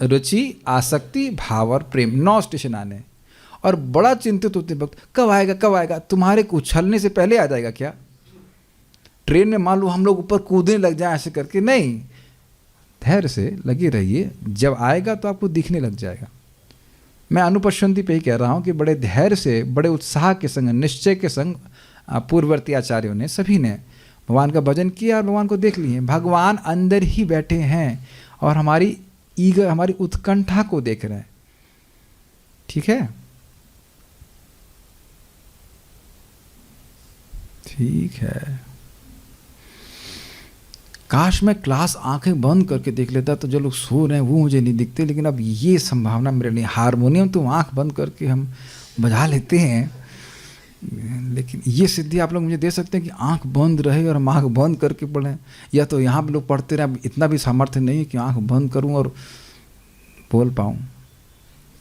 S1: रुचि, आसक्ति, भाव और प्रेम। 9 स्टेशन आने। और बड़ा चिंतित होते वक्त, कब आएगा कब आएगा? तुम्हारे उछलने से पहले आ जाएगा क्या? ट्रेन में मान लो हम लोग ऊपर कूदने लग जाए ऐसे करके, नहीं, धैर्य से लगे रहिए, जब आएगा तो आपको दिखने लग जाएगा। मैं अनुपश्यन्ति पे ही कह रहा हूँ कि बड़े धैर्य से, बड़े उत्साह के संग, निश्चय के संग पूर्ववर्ती आचार्यों ने, सभी ने भगवान का भजन किया और भगवान को देख लिए। भगवान अंदर ही बैठे हैं और हमारी ईगर, हमारी उत्कंठा को देख रहे हैं। ठीक है, ठीक है। काश मैं क्लास आंखें बंद करके देख लेता, तो जो लोग सो रहे हैं वो मुझे नहीं दिखते, लेकिन अब ये संभावना मेरे लिए। हारमोनियम तो आंख बंद करके हम बजा लेते हैं, लेकिन ये सिद्धि आप लोग मुझे दे सकते हैं कि आंख बंद रहे और हम आंख बंद करके पढ़ें। या तो यहाँ पे लोग पढ़ते रहे, अब इतना भी सामर्थ्य नहीं है कि आंख बंद करूँ और बोल पाऊँ।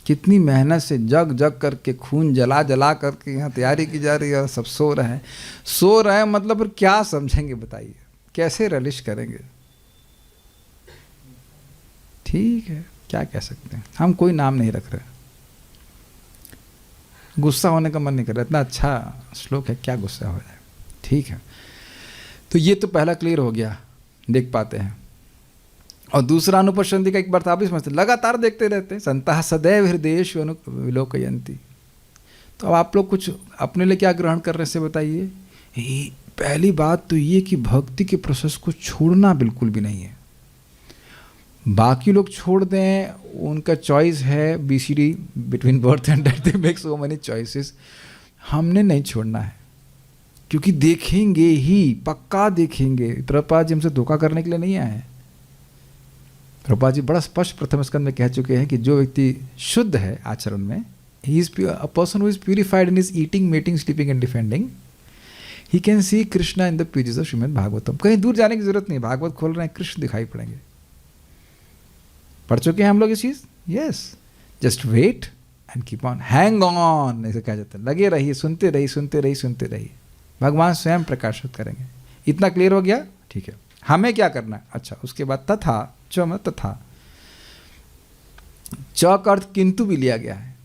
S1: कितनी मेहनत से जग जग करके, खून जला जला करके यहाँ तैयारी की जा रही है और सब सो रहे हैं। सो रहे हैं मतलब फिर क्या समझेंगे बताइए, कैसे रलिश करेंगे? ठीक है, क्या कह सकते हैं, हम कोई नाम नहीं रख रहे। गुस्सा होने का मन नहीं कर रहा, इतना अच्छा श्लोक है, क्या गुस्सा हो जाए। ठीक है, तो ये तो पहला क्लियर हो गया, देख पाते हैं। और दूसरा अनुपश्यन्ति का एक बार आप भी समझते, लगातार देखते रहते हैं। संतः सदैव हृदयेषु विलोकयन्ति। तो अब आप लोग कुछ अपने लिए क्या ग्रहण कर रहे हैं से बताइए। पहली बात तो ये कि भक्ति के प्रोसेस को छोड़ना बिल्कुल भी नहीं है। बाकी लोग छोड़ दें, उनका चॉइस है, BCD between birth and death, they make so many choices. हमने नहीं छोड़ना है, क्योंकि देखेंगे ही, पक्का देखेंगे। प्रभुपाद जी हमसे धोखा करने के लिए नहीं आए हैं। प्रभुपाद जी बड़ा स्पष्ट प्रथम स्कंद में कह चुके हैं कि जो व्यक्ति शुद्ध है आचरण में, he is a person who is purified in his eating, meeting, sleeping and defending, he can see Krishna in the pages of Shrimad Bhagavatam. कहीं दूर जाने की जरूरत नहीं, भागवत खोल रहे हैं, कृष्ण दिखाई पड़ेंगे। पढ़ चुके हैं हम लोग ये चीज? Yes, just wait and keep on, hang on, ऐसे कहा जाता है। लगे रहिए, सुनते रहिए, सुनते रहिए, सुनते रहिए, भगवान स्वयं प्रकाशित करेंगे। इतना क्लियर हो गया? ठीक है, हमें क्या करना है? अच्छा, उसके बाद तथा, च में तथा, च का अर्थ किंतु भी लिया गया है।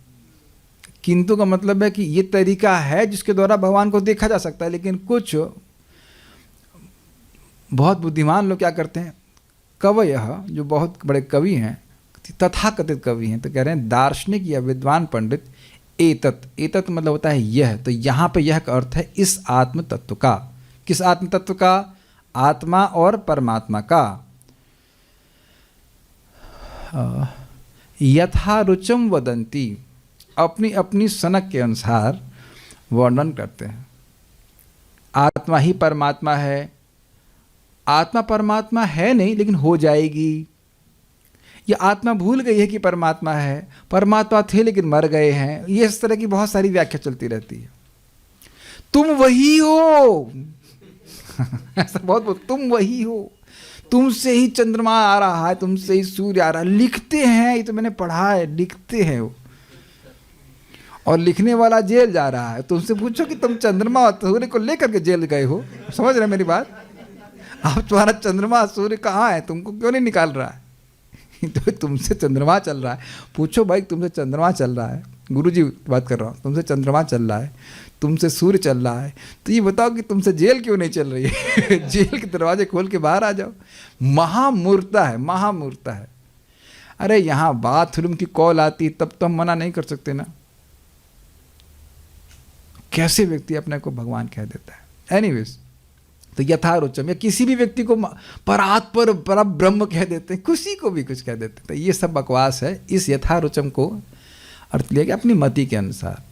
S1: किंतु का मतलब है कि ये तरीका है जिसके द्वारा भगवान को देखा जा सकता है, लेकिन कुछ बहुत बुद्धिमान लोग क्या करते हैं, कवयः, जो बहुत बड़े कवि हैं, तथा कथित कवि हैं, तो कह रहे हैं दार्शनिक या विद्वान पंडित, एतत्, एतत् मतलब होता है यह, तो यहाँ पे यह का अर्थ है इस आत्म तत्व का। किस आत्म तत्व का? आत्मा और परमात्मा का। यथा रुचम वदंती, अपनी अपनी सनक के अनुसार वर्णन करते हैं। आत्मा ही परमात्मा है, आत्मा परमात्मा है नहीं लेकिन हो जाएगी, या आत्मा भूल गई है कि परमात्मा है, परमात्मा थे लेकिन मर गए हैं। ये इस तरह की बहुत सारी व्याख्या चलती रहती है। तुम वही हो ऐसा बहुत, तुम वही हो, तुमसे ही चंद्रमा आ रहा है, तुमसे ही सूर्य आ रहा है, लिखते हैं, ये तो मैंने पढ़ा है, लिखते हैं वो। और लिखने वाला जेल जा रहा है। तुमसे पूछो कि तुम चंद्रमा और सूर्य को लेकर के जेल गए हो, समझ रहे मेरी बात? अब तुम्हारा चंद्रमा सूर्य कहाँ है, तुमको क्यों नहीं निकाल रहा है? तो तुमसे चंद्रमा चल रहा है। पूछो भाई, तुमसे चंद्रमा चल रहा है, गुरुजी बात कर रहा हूँ, तुमसे चंद्रमा चल रहा है, तुमसे सूर्य चल रहा है, तो ये बताओ कि तुमसे जेल क्यों नहीं चल रही है? जेल के दरवाजे खोल के बाहर आ जाओ। महामूर्ता है, महामूर्ता है। अरे यहाँ बाथरूम की कॉल आती तब तो हम मना नहीं कर सकते ना। कैसे व्यक्ति अपने को भगवान कह देता है। एनीवेज, तो यथारुचम, या किसी भी व्यक्ति को परात्पर पर ब्रह्म कह देते हैं, किसी को भी कुछ कह देते हैं, तो ये सब बकवास है। इस यथारुचम को अर्थ लिया कि अपनी मति के अनुसार,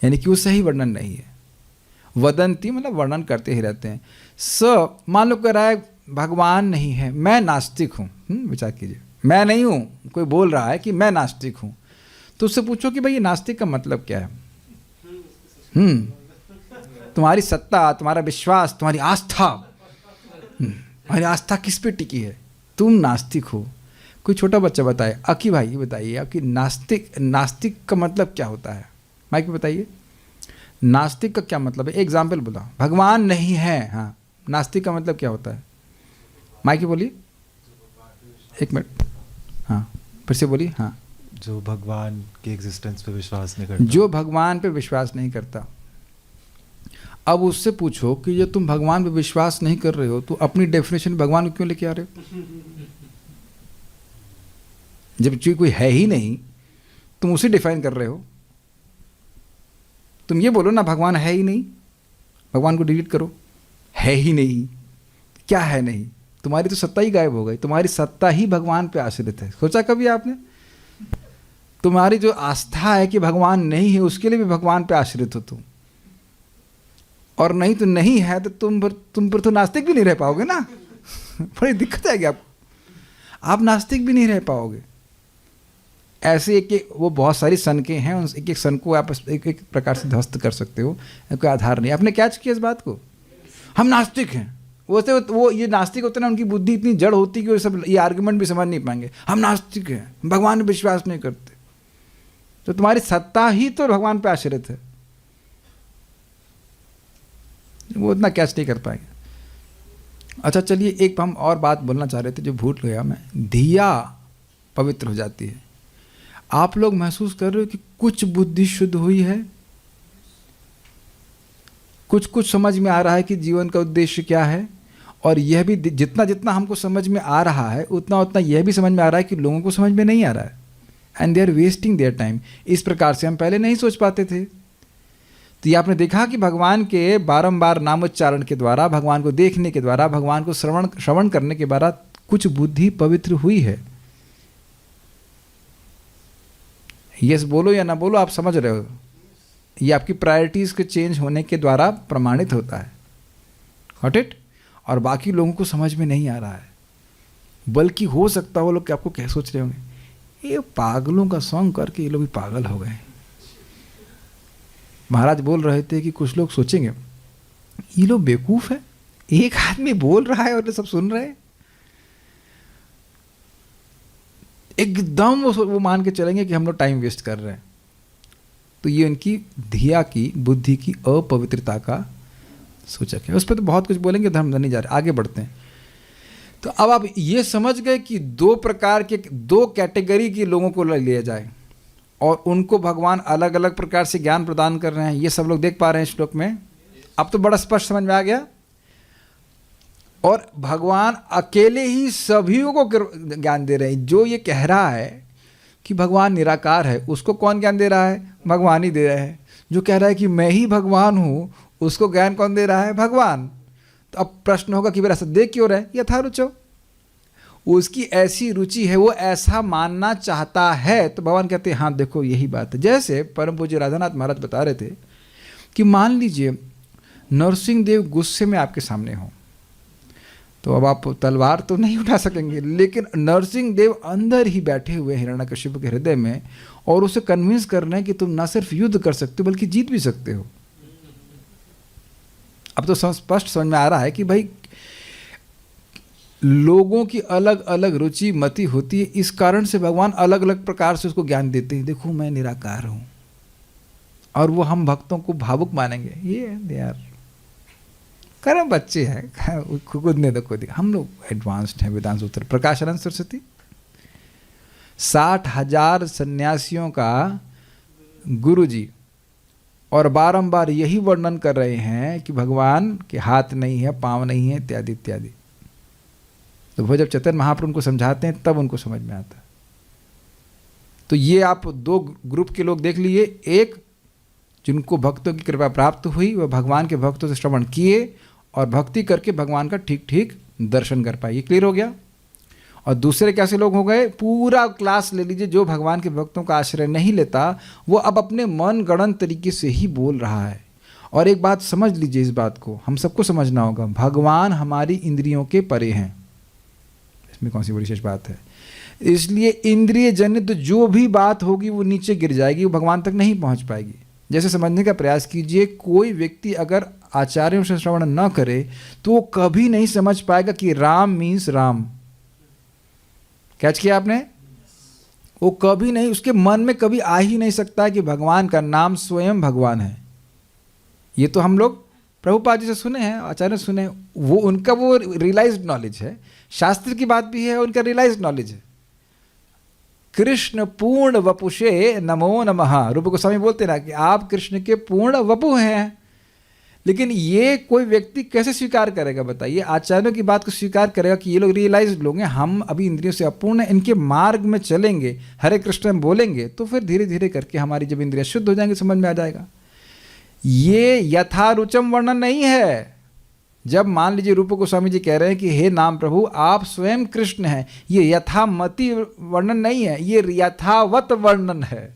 S1: यानी कि वो सही वर्णन नहीं है। वदंती मतलब वर्णन करते ही रहते हैं। स मान लो कह रहा है भगवान नहीं है, मैं नास्तिक हूँ। विचार कीजिए, मैं नहीं हूँ, कोई बोल रहा है कि मैं नास्तिक हूँ, तो उससे पूछो कि भाई ये नास्तिक का मतलब क्या है? तुम्हारी सत्ता, तुम्हारा विश्वास, तुम्हारी आस्था, तुम्हारी आस्था किस पे टिकी है? तुम नास्तिक हो। कोई छोटा बच्चा बताए, अकी भाई ये बताइए कि नास्तिक का मतलब क्या होता है? माइक पे बताइए, नास्तिक का क्या मतलब है? एग्जाम्पल बताओ। भगवान नहीं है, हाँ, नास्तिक का मतलब क्या होता है? माइक पे बोलिए, एक मिनट, हाँ फिर से बोलिए। हाँ,
S7: जो भगवान के एग्जिस्टेंस पे विश्वास नहीं करता।
S1: जो भगवान पे विश्वास नहीं करता। अब उससे पूछो कि जो तुम भगवान पे विश्वास नहीं कर रहे हो, तो अपनी डेफिनेशन भगवान को क्यों लेके आ रहे हो? जब कोई है ही नहीं, तुम उसे डिफाइन कर रहे हो। तुम ये बोलो ना भगवान है ही नहीं, भगवान को डिलीट करो। है ही नहीं, क्या है नहीं? तुम्हारी तो सत्ता ही गायब हो गई। तुम्हारी सत्ता ही भगवान पे आश्रित है। सोचा कभी आपने? तुम्हारी जो आस्था है कि भगवान नहीं है, उसके लिए भी भगवान पे आश्रित हो तुम। और नहीं तो नहीं है, तो तुम पर तो नास्तिक भी नहीं रह पाओगे ना। बड़ी दिक्कत आएगी आपको, आप नास्तिक भी नहीं रह पाओगे। ऐसे एक वो बहुत सारी सनकें हैं, उन एक एक सन को आप एक प्रकार से ध्वस्त कर सकते हो, कोई आधार नहीं। आपने कैच किया इस बात को? हम नास्तिक हैं, वो ये नास्तिक होते ना, उनकी बुद्धि इतनी जड़ होती कि वो सब ये आर्गुमेंट भी समझ नहीं पाएंगे। हम नास्तिक हैं, भगवान पे विश्वास नहीं करते, तो तुम्हारी सत्ता ही तो भगवान पे आश्रित है, वो उतना कैच नहीं कर पाएंगे। अच्छा चलिए, एक हम और बात बोलना चाह रहे थे जो भूल गया मैं। धिया पवित्र हो जाती है। आप लोग महसूस कर रहे हो कि कुछ बुद्धि शुद्ध हुई है, कुछ समझ में आ रहा है कि जीवन का उद्देश्य क्या है। और यह भी जितना जितना हमको समझ में आ रहा है, उतना उतना यह भी समझ में आ रहा है कि लोगों को समझ में नहीं आ रहा है, and they are wasting their time. इस प्रकार से हम पहले नहीं सोच पाते थे। तो ये आपने देखा कि भगवान के बारंबार नामोच्चारण के द्वारा, भगवान को देखने के द्वारा, भगवान को श्रवण करने के द्वारा कुछ बुद्धि पवित्र हुई है। यस बोलो या ना बोलो, आप समझ रहे हो। ये आपकी प्रायोरिटीज़ के चेंज होने के द्वारा प्रमाणित होता है। Got it? और बाकी लोगों को समझ में नहीं आ रहा है, बल्कि हो सकता है वो लोग कि आपको क्या सोच रहे होंगे, ये पागलों का सॉन्ग करके ये लोग भी पागल हो गए। महाराज बोल रहे थे कि कुछ लोग सोचेंगे ये लोग बेवकूफ़ है, एक आदमी बोल रहा है और सब सुन रहे हैं। एकदम वो मान के चलेंगे कि हम लोग टाइम वेस्ट कर रहे हैं। तो ये उनकी धिया की, बुद्धि की अपवित्रता का सूचक है। उस पर तो बहुत कुछ बोलेंगे, धर्म नहीं जा रहे, आगे बढ़ते हैं। तो अब आप ये समझ गए कि दो प्रकार के, दो कैटेगरी के लोगों को लिया जाए और उनको भगवान अलग अलग प्रकार से ज्ञान प्रदान कर रहे हैं। ये सब लोग देख पा रहे हैं श्लोक में। अब तो बड़ा स्पष्ट समझ में आ गया। और भगवान अकेले ही सभी को ज्ञान दे रहे हैं। जो ये कह रहा है कि भगवान निराकार है, उसको कौन ज्ञान दे रहा है? भगवान ही दे रहे हैं। जो कह रहा है कि मैं ही भगवान हूँ, उसको ज्ञान कौन दे रहा है? भगवान। तो अब प्रश्न होगा कि मेरा सब देख क्यों रहे? यथारुचो, उसकी ऐसी रुचि है, वो ऐसा मानना चाहता है। तो भगवान कहते हैं हाँ देखो यही बात है। जैसे परम पूज्य राधानाथ महाराज बता रहे थे कि मान लीजिए नरसिंह देव गुस्से में आपके सामने हो, तो अब आप तलवार तो नहीं उठा सकेंगे, लेकिन नरसिंह देव अंदर ही बैठे हुए हिरण्यकशिपु के हृदय में, और उसे कन्विंस कर रहे हैं कि तुम ना सिर्फ युद्ध कर सकते हो बल्कि जीत भी सकते हो। अब तो स्पष्ट समझ में आ रहा है कि भाई लोगों की अलग अलग रुचि मति होती है, इस कारण से भगवान अलग अलग प्रकार से उसको ज्ञान देते हैं। देखो मैं निराकार हूँ, और वो हम भक्तों को भावुक मानेंगे, ये दे आर कर्म बच्चे हैं, खुद ने तो खुद, हम लोग एडवांस्ड हैं। वेदांत सूत्र प्रकाशानंद सरस्वती 60,000 सन्यासियों का गुरु जी, और बारंबार यही वर्णन कर रहे हैं कि भगवान के हाथ नहीं है, पांव नहीं है, इत्यादि इत्यादि। तो वो जब चैतन्य महाप्रभु उनको समझाते हैं तब उनको समझ में आता है। तो ये आप दो ग्रुप के लोग देख लिए, एक जिनको भक्तों की कृपा प्राप्त हुई, वह भगवान के भक्तों से श्रवण किए और भक्ति करके भगवान का ठीक ठीक दर्शन कर पाए। ये क्लियर हो गया। और दूसरे कैसे लोग हो गए, पूरा क्लास ले लीजिए, जो भगवान के भक्तों का आश्रय नहीं लेता वो अब अपने मन गणन तरीके से ही बोल रहा है। और एक बात समझ लीजिए, इस बात को हम सबको समझना होगा, भगवान हमारी इंद्रियों के परे हैं, इसमें कौन सी बड़ी विशेष बात है। इसलिए इंद्रिय जनित जो भी बात होगी वो नीचे गिर जाएगी, वो भगवान तक नहीं पहुंच पाएगी। जैसे समझने का प्रयास कीजिए, कोई व्यक्ति अगर आचार्यों से श्रवण न करे तो वो कभी नहीं समझ पाएगा कि राम मीन्स राम। कैच किया आपने? वो कभी नहीं, उसके मन में कभी आ ही नहीं सकता कि भगवान का नाम स्वयं भगवान है। ये तो हम लोग प्रभुपाद जी से सुने हैं, आचार्य सुने हैं, वो उनका वो रियलाइज्ड नॉलेज है, शास्त्र की बात भी है, उनका रियलाइज्ड नॉलेज है। कृष्ण पूर्ण वपुषे नमो नमः, रूप गोस्वामी बोलते ना कि आप कृष्ण के पूर्ण वपु हैं। लेकिन ये कोई व्यक्ति कैसे स्वीकार करेगा बताइए? आचार्यों की बात को स्वीकार करेगा कि ये लोग रियलाइज्ड लोग हैं, हम अभी इंद्रियों से अपूर्ण हैं, इनके मार्ग में चलेंगे, हरे कृष्ण हम बोलेंगे, तो फिर धीरे धीरे करके हमारी जब इंद्रियां शुद्ध हो जाएंगी समझ में आ जाएगा। ये यथारुचम वर्णन नहीं है। जब मान लीजिए रूप गोस्वामी जी कह रहे हैं कि हे नाम प्रभु आप स्वयं कृष्ण हैं, ये यथामति वर्णन नहीं है, ये यथावत वर्णन है।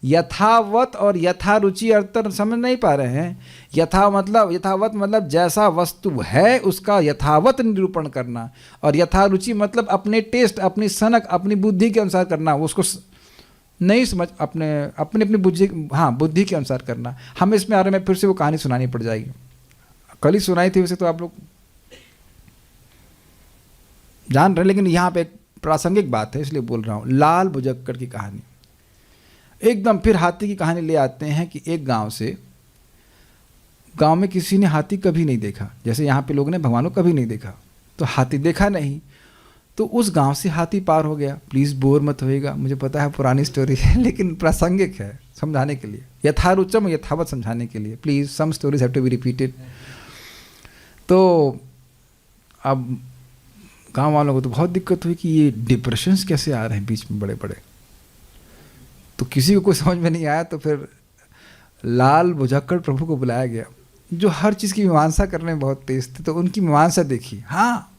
S1: यथावत और यथारुचि अर्थ समझ नहीं पा रहे हैं। यथावत मतलब जैसा वस्तु है उसका यथावत निरूपण करना, और यथारुचि मतलब अपने टेस्ट, अपनी सनक, अपनी बुद्धि के अनुसार करना, उसको नहीं समझ, अपनी बुद्धि, हाँ बुद्धि के अनुसार करना। हम इसमें आ रहे हैं, फिर से वो कहानी सुनानी पड़ जाएगी, कल ही सुनाई थी वैसे तो आप लोग जान रहे, लेकिन यहाँ पे एक प्रासंगिक बात है इसलिए बोल रहा हूँ। लाल बुजक्कड़ की कहानी, एकदम फिर हाथी की कहानी ले आते हैं कि एक गांव में किसी ने हाथी कभी नहीं देखा, जैसे यहाँ पे लोगों ने भगवान को कभी नहीं देखा, तो हाथी देखा नहीं, तो उस गांव से हाथी पार हो गया। प्लीज़ बोर मत होइएगा, मुझे पता है पुरानी स्टोरी है लेकिन प्रासंगिक है समझाने के लिए, यथारुचम यथावत समझाने के लिए। Please some stories have to be repeated. तो अब गांव वालों को तो बहुत दिक्कत हुई कि ये डिप्रेशंस कैसे आ रहे हैं बीच में बड़े बड़े, तो किसी को कोई समझ में नहीं आया। तो फिर लाल बुझक्कड़ प्रभु को बुलाया गया, जो हर चीज़ की मीमांसा करने में बहुत तेज थे, तो उनकी मीमांसा देखी। हाँ,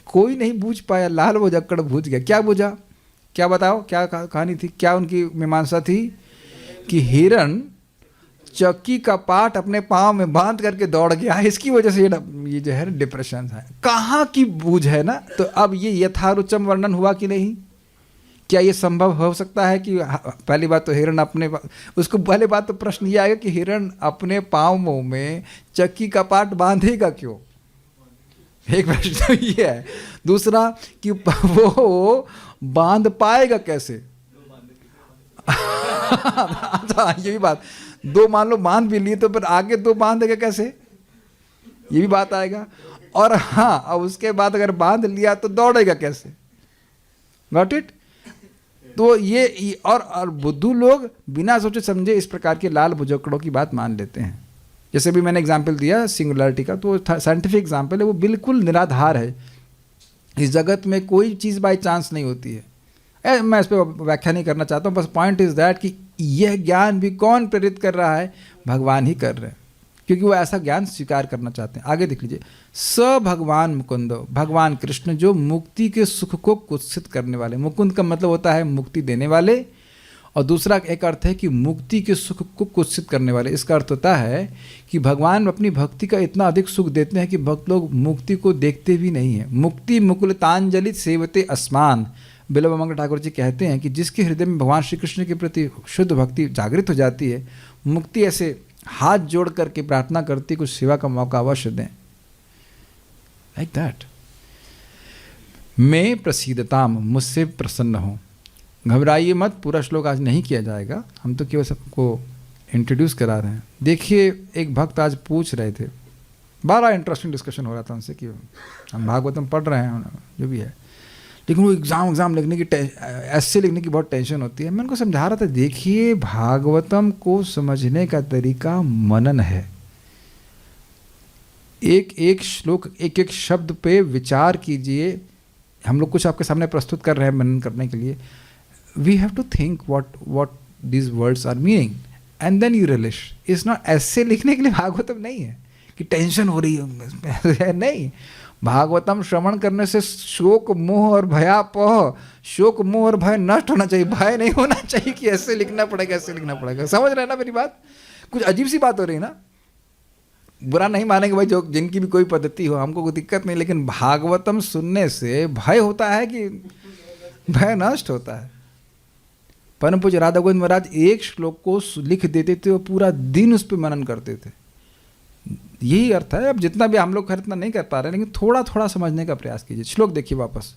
S1: कोई नहीं बूझ पाया, लाल बुझक्कड़ बूझ गया। क्या बूझा? क्या बताओ, क्या कहानी थी, क्या उनकी मीमांसा थी? कि हिरण चक्की का पाट अपने पाँव में बांध करके दौड़ गया, इसकी वजह से ये जो है डिप्रेशन है। कहाँ की बूझ है ना। तो अब ये यथारुचम वर्णन हुआ कि नहीं? क्या ये संभव हो सकता है कि पहली बात तो हिरण अपने, उसको पहले बात तो प्रश्न ये आएगा कि हिरण अपने पाँव में चक्की का पाट बांधेगा क्यों? एक प्रश्न तो ये है। दूसरा कि वो बांध पाएगा कैसे? अच्छा, ये भी बात, दो मान लो बांध भी लिए तो फिर आगे दो बांधेगा कैसे, ये भी बात आएगा। और हाँ, अब उसके बाद अगर बांध लिया तो दौड़ेगा कैसे? Got it? तो ये और बुद्धू लोग बिना सोचे समझे इस प्रकार के लाल बुझक्कड़ों की बात मान लेते हैं। जैसे भी मैंने एग्जाम्पल दिया सिंगुलरिटी का, तो साइंटिफिक एग्जाम्पल है, वो बिल्कुल निराधार है। इस जगत में कोई चीज़ बाय चांस नहीं होती है। मैं इस पर व्याख्या नहीं करना चाहता हूँ, बस पॉइंट इज़ दैट कि यह ज्ञान भी कौन प्रेरित कर रहा है? भगवान ही कर रहे हैं, क्योंकि वो ऐसा ज्ञान स्वीकार करना चाहते हैं। आगे देख लीजिए, स भगवान मुकुंदो, भगवान कृष्ण जो मुक्ति के सुख को कुत्सित करने वाले। मुकुंद का मतलब होता है मुक्ति देने वाले, और दूसरा एक अर्थ है कि मुक्ति के सुख को कुत्सित करने वाले। इसका अर्थ होता है कि भगवान अपनी भक्ति का इतना अधिक सुख देते हैं कि भक्त लोग मुक्ति को देखते भी नहीं हैं। मुक्ति मुकुलतांजलि सेवते अस्मान, बिल्व ठाकुर जी कहते हैं कि जिसके हृदय में भगवान श्री कृष्ण के प्रति शुद्ध भक्ति जागृत हो जाती है, मुक्ति ऐसे हाथ जोड़ करके प्रार्थना करती, कुछ सेवा का मौका अवश्य दें। Like that. मैं प्रसीदताम, मुझसे प्रसन्न हो। घबराइए मत, पूरा श्लोक आज नहीं किया जाएगा, हम तो केवल सबको इंट्रोड्यूस करा रहे हैं। देखिए, एक भक्त आज पूछ रहे थे, बड़ा इंटरेस्टिंग डिस्कशन हो रहा था उनसे कि हम भागवतम पढ़ रहे हैं जो भी है, लेकिन वो एग्ज़ाम लिखने की ऐसे लिखने की बहुत टेंशन होती है। मैं उनको समझा रहा था, देखिए भागवतम को समझने का तरीका मनन है। एक एक श्लोक, एक एक शब्द पे विचार कीजिए। हम लोग कुछ आपके सामने प्रस्तुत कर रहे हैं मनन करने के लिए। We have to think what these words are meaning and then you relish. It's not ऐसे लिखने के लिए भागवतम नहीं है कि टेंशन हो रही है, नहीं। भागवतम श्रवण करने से शोक मोह और भयापह, शोक मोह और भय नष्ट होना चाहिए। भय नहीं होना चाहिए कि ऐसे लिखना पड़ेगा, ऐसे लिखना पड़ेगा। समझ रहे हैं ना मेरी बात? कुछ अजीब सी बात हो रही है ना। बुरा नहीं मानेंगे भाई, जो जिनकी भी कोई पद्धति हो, हमको कोई दिक्कत नहीं, लेकिन भागवतम सुनने से भय होता है कि भय नष्ट होता है। परम पूज्य राधा गोविंद महाराज एक श्लोक को लिख देते थे और पूरा दिन उस पर मनन करते थे। यही अर्थ है। अब जितना भी हम लोग खैर इतना नहीं कर पा रहे, लेकिन थोड़ा थोड़ा समझने का प्रयास कीजिए। श्लोक देखिए वापस।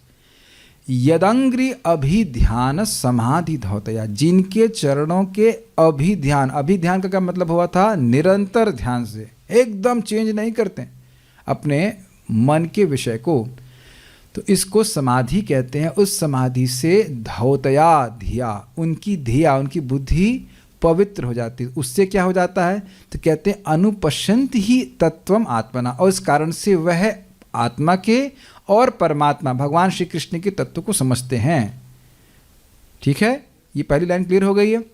S1: यदंग्रि अभिध्यान समाधि धौतया, जिनके चरणों के अभिध्यान, अभिध्यान का क्या मतलब हुआ था? निरंतर ध्यान से, एकदम चेंज नहीं करते अपने मन के विषय को, तो इसको समाधि कहते हैं। उस समाधि से धौतया धिया, उनकी धिया, उनकी बुद्धि पवित्र हो जाती है। उससे क्या हो जाता है? तो कहते हैं अनुपश्यन्ति ही तत्वम आत्मना, और इस कारण से वह आत्मा के और परमात्मा भगवान श्री कृष्ण के तत्व को समझते हैं। ठीक है, ये पहली लाइन क्लियर हो गई है।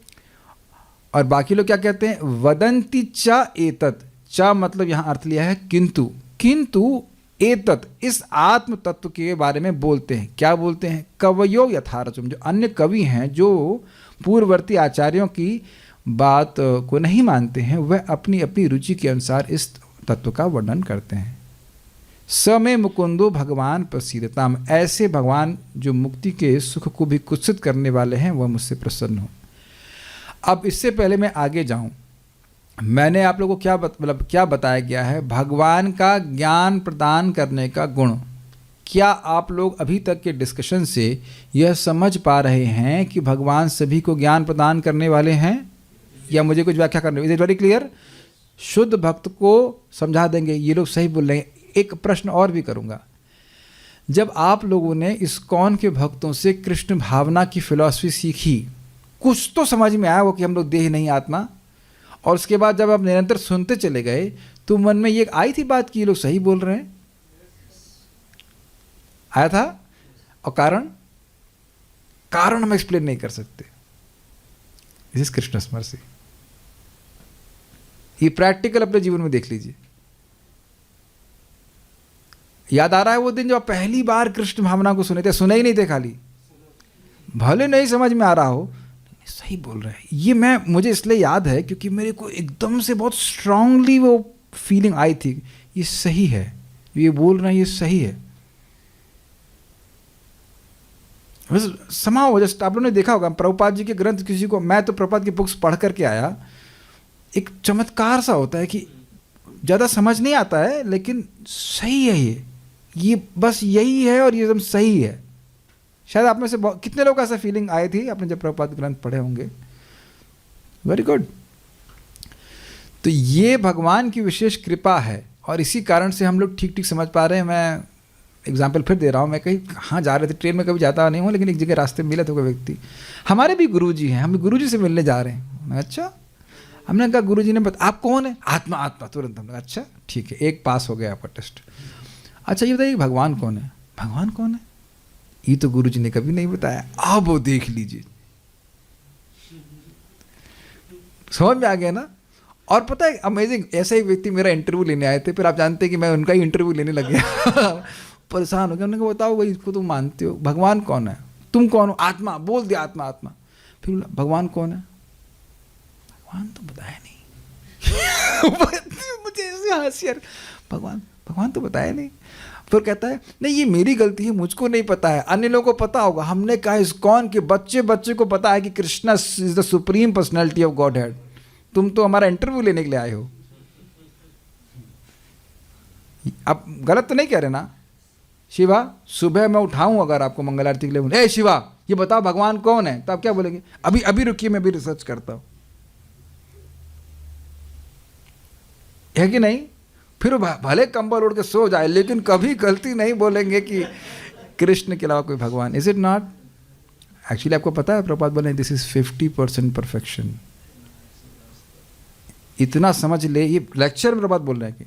S1: और बाकी लोग क्या कहते हैं? वदंती च एतत्, च मतलब यहाँ अर्थ लिया है किंतु, किंतु एतत्, इस आत्म तत्व के बारे में बोलते हैं। क्या बोलते हैं? कवयो यथारचम, जो अन्य कवि हैं जो पूर्ववर्ती आचार्यों की बात को नहीं मानते हैं, वह अपनी अपनी रुचि के अनुसार इस तत्व का वर्णन करते हैं। स में मुकुंदो भगवान प्रसीदताम, ऐसे भगवान जो मुक्ति के सुख को भी कुत्सित करने वाले हैं, वह मुझसे प्रसन्न हो। अब इससे पहले मैं आगे जाऊं, मैंने आप लोगों को क्या बताया गया है? भगवान का ज्ञान प्रदान करने का गुण। क्या आप लोग अभी तक के डिस्कशन से यह समझ पा रहे हैं कि भगवान सभी को ज्ञान प्रदान करने वाले हैं, या मुझे कुछ व्याख्या करनी? Is it very clear? शुद्ध भक्त को समझा देंगे, ये लोग सही बोल रहे हैं। एक प्रश्न और भी करूंगा। जब आप लोगों ने इस्कॉन के भक्तों से कृष्ण भावना की फिलॉसफी सीखी, कुछ तो समझ में आया वो कि हम लोग देह नहीं आत्मा, और उसके बाद जब आप निरंतर सुनते चले गए तो मन में ये आई थी बात कि ये लोग सही बोल रहे हैं? आया था? और कारण हम एक्सप्लेन नहीं कर सकते। This is Krishna's mercy. ये प्रैक्टिकल अपने जीवन में देख लीजिए। याद आ रहा है वो दिन जब पहली बार कृष्ण भावना को सुने थे? सुने ही नहीं थे, खाली भले नहीं समझ में आ रहा हो, सही बोल रहे हैं। ये मुझे इसलिए याद है क्योंकि मेरे को एकदम से बहुत स्ट्रांगली वो फीलिंग आई थी, ये सही है, ये बोल रहे हैं, ये सही है। समाओ जस्ट आप लोगों ने देखा होगा प्रभुपाद जी के ग्रंथ, किसी को, मैं तो प्रभुपाद की बुक्स पढ़ करके आया, एक चमत्कार सा होता है कि ज़्यादा समझ नहीं आता है लेकिन सही है, ये बस यही है और ये एकदम सही है। शायद आप में से कितने लोग ऐसा फीलिंग आई थी आपने जब प्रभुपाद ग्रंथ पढ़े होंगे? Very good. तो ये भगवान की विशेष कृपा है और इसी कारण से हम लोग ठीक ठीक समझ पा रहे हैं। मैं एग्जाम्पल फिर दे रहा हूँ। मैं कहाँ जा रहे थे, ट्रेन में कभी जाता नहीं हूँ, लेकिन एक जगह रास्ते में मिले थे कोई व्यक्ति, हमारे भी गुरुजी हैं, हम गुरुजी से मिलने जा रहे हैं। अच्छा, हमने कहा गुरुजी ने बता, आप कौन है? आत्मा। आत्मा। तुरंत हमने, अच्छा ठीक है, एक पास हो गया आपका टेस्ट। अच्छा ये बताइए भगवान कौन है? भगवान कौन है? ये तो गुरुजी ने कभी नहीं बताया, अब वो देख लीजिए। समझ में आ गया ना? और पता है अमेजिंग, ऐसा एक व्यक्ति मेरा इंटरव्यू लेने आए थे, फिर आप जानते हैं कि मैं उनका ही इंटरव्यू लेने लग गया। परेशान हो गया। उन्होंने कहा बताओ भाई, इसको तुम मानते हो, भगवान कौन है? तुम कौन हो? आत्मा। बोल दिया आत्मा। आत्मा। फिर बोला भगवान कौन है? भगवान तो बताया नहीं। मुझे ऐसे हंसी, भगवान तो बताया नहीं। फिर कहता है नहीं ये मेरी गलती है, मुझको नहीं पता है, अन्य लोगों को पता होगा। हमने कहा इस्कॉन के बच्चे को पता है कि Krishna is the supreme personality of God head, तुम तो हमारा इंटरव्यू लेने के लिए आए हो। आप गलत तो नहीं कह रहे ना? शिवा, सुबह मैं उठाऊं अगर आपको मंगल आरती के लिए बोले, ए शिवा ये बताओ भगवान कौन है, तो आप क्या बोलेंगे? अभी रुकिए, मैं भी रिसर्च करता हूं। है कि नहीं? फिर भले कंबल उड़ के सो जाए लेकिन कभी गलती नहीं बोलेंगे कि कृष्ण के अलावा कोई भगवान। Is it not? एक्चुअली आपको पता है प्रभुपाद बोले दिस इज 50% परफेक्शन। इतना समझ ले, ये लेक्चर में प्रभुपाद बोल रहे हैं कि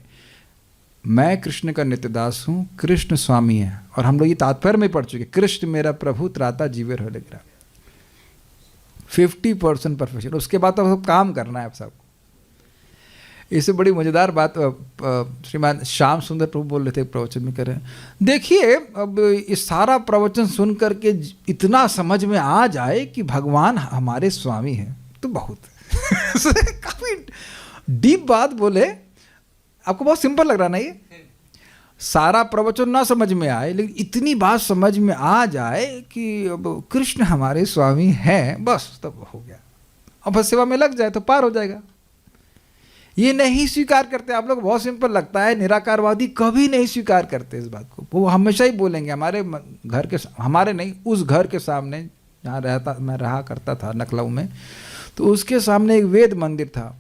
S1: मैं कृष्ण का नित्यदास हूँ, कृष्ण स्वामी है, और हम लोग ये तात्पर्य में पढ़ चुके, कृष्ण मेरा प्रभु त्राता जीवेर हो लेगा। 50% परफेक्शन। उसके बाद तो सब काम करना है आप सबको। इससे बड़ी मज़ेदार बात श्रीमान श्याम सुंदर प्रभु बोल रहे थे प्रवचन में, कर रहे हैं, देखिए अब इस सारा प्रवचन सुन करके इतना समझ में आ जाए कि भगवान हमारे स्वामी हैं तो बहुत काफ़ी डीप बात बोले। आपको बहुत सिंपल लग रहा ना ये? सारा प्रवचन ना समझ में आए लेकिन इतनी बात समझ में आ जाए कि अब कृष्ण हमारे स्वामी हैं, बस तब हो गया। अब बस सेवा में लग जाए तो पार हो जाएगा। ये नहीं स्वीकार करते आप लोग, बहुत सिंपल लगता है। निराकारवादी कभी नहीं स्वीकार करते इस बात को। वो हमेशा ही बोलेंगे हमारे घर के, हमारे नहीं, उस घर के सामने जहाँ मैं रहा करता था लखनऊ में, तो उसके सामने एक वेद मंदिर था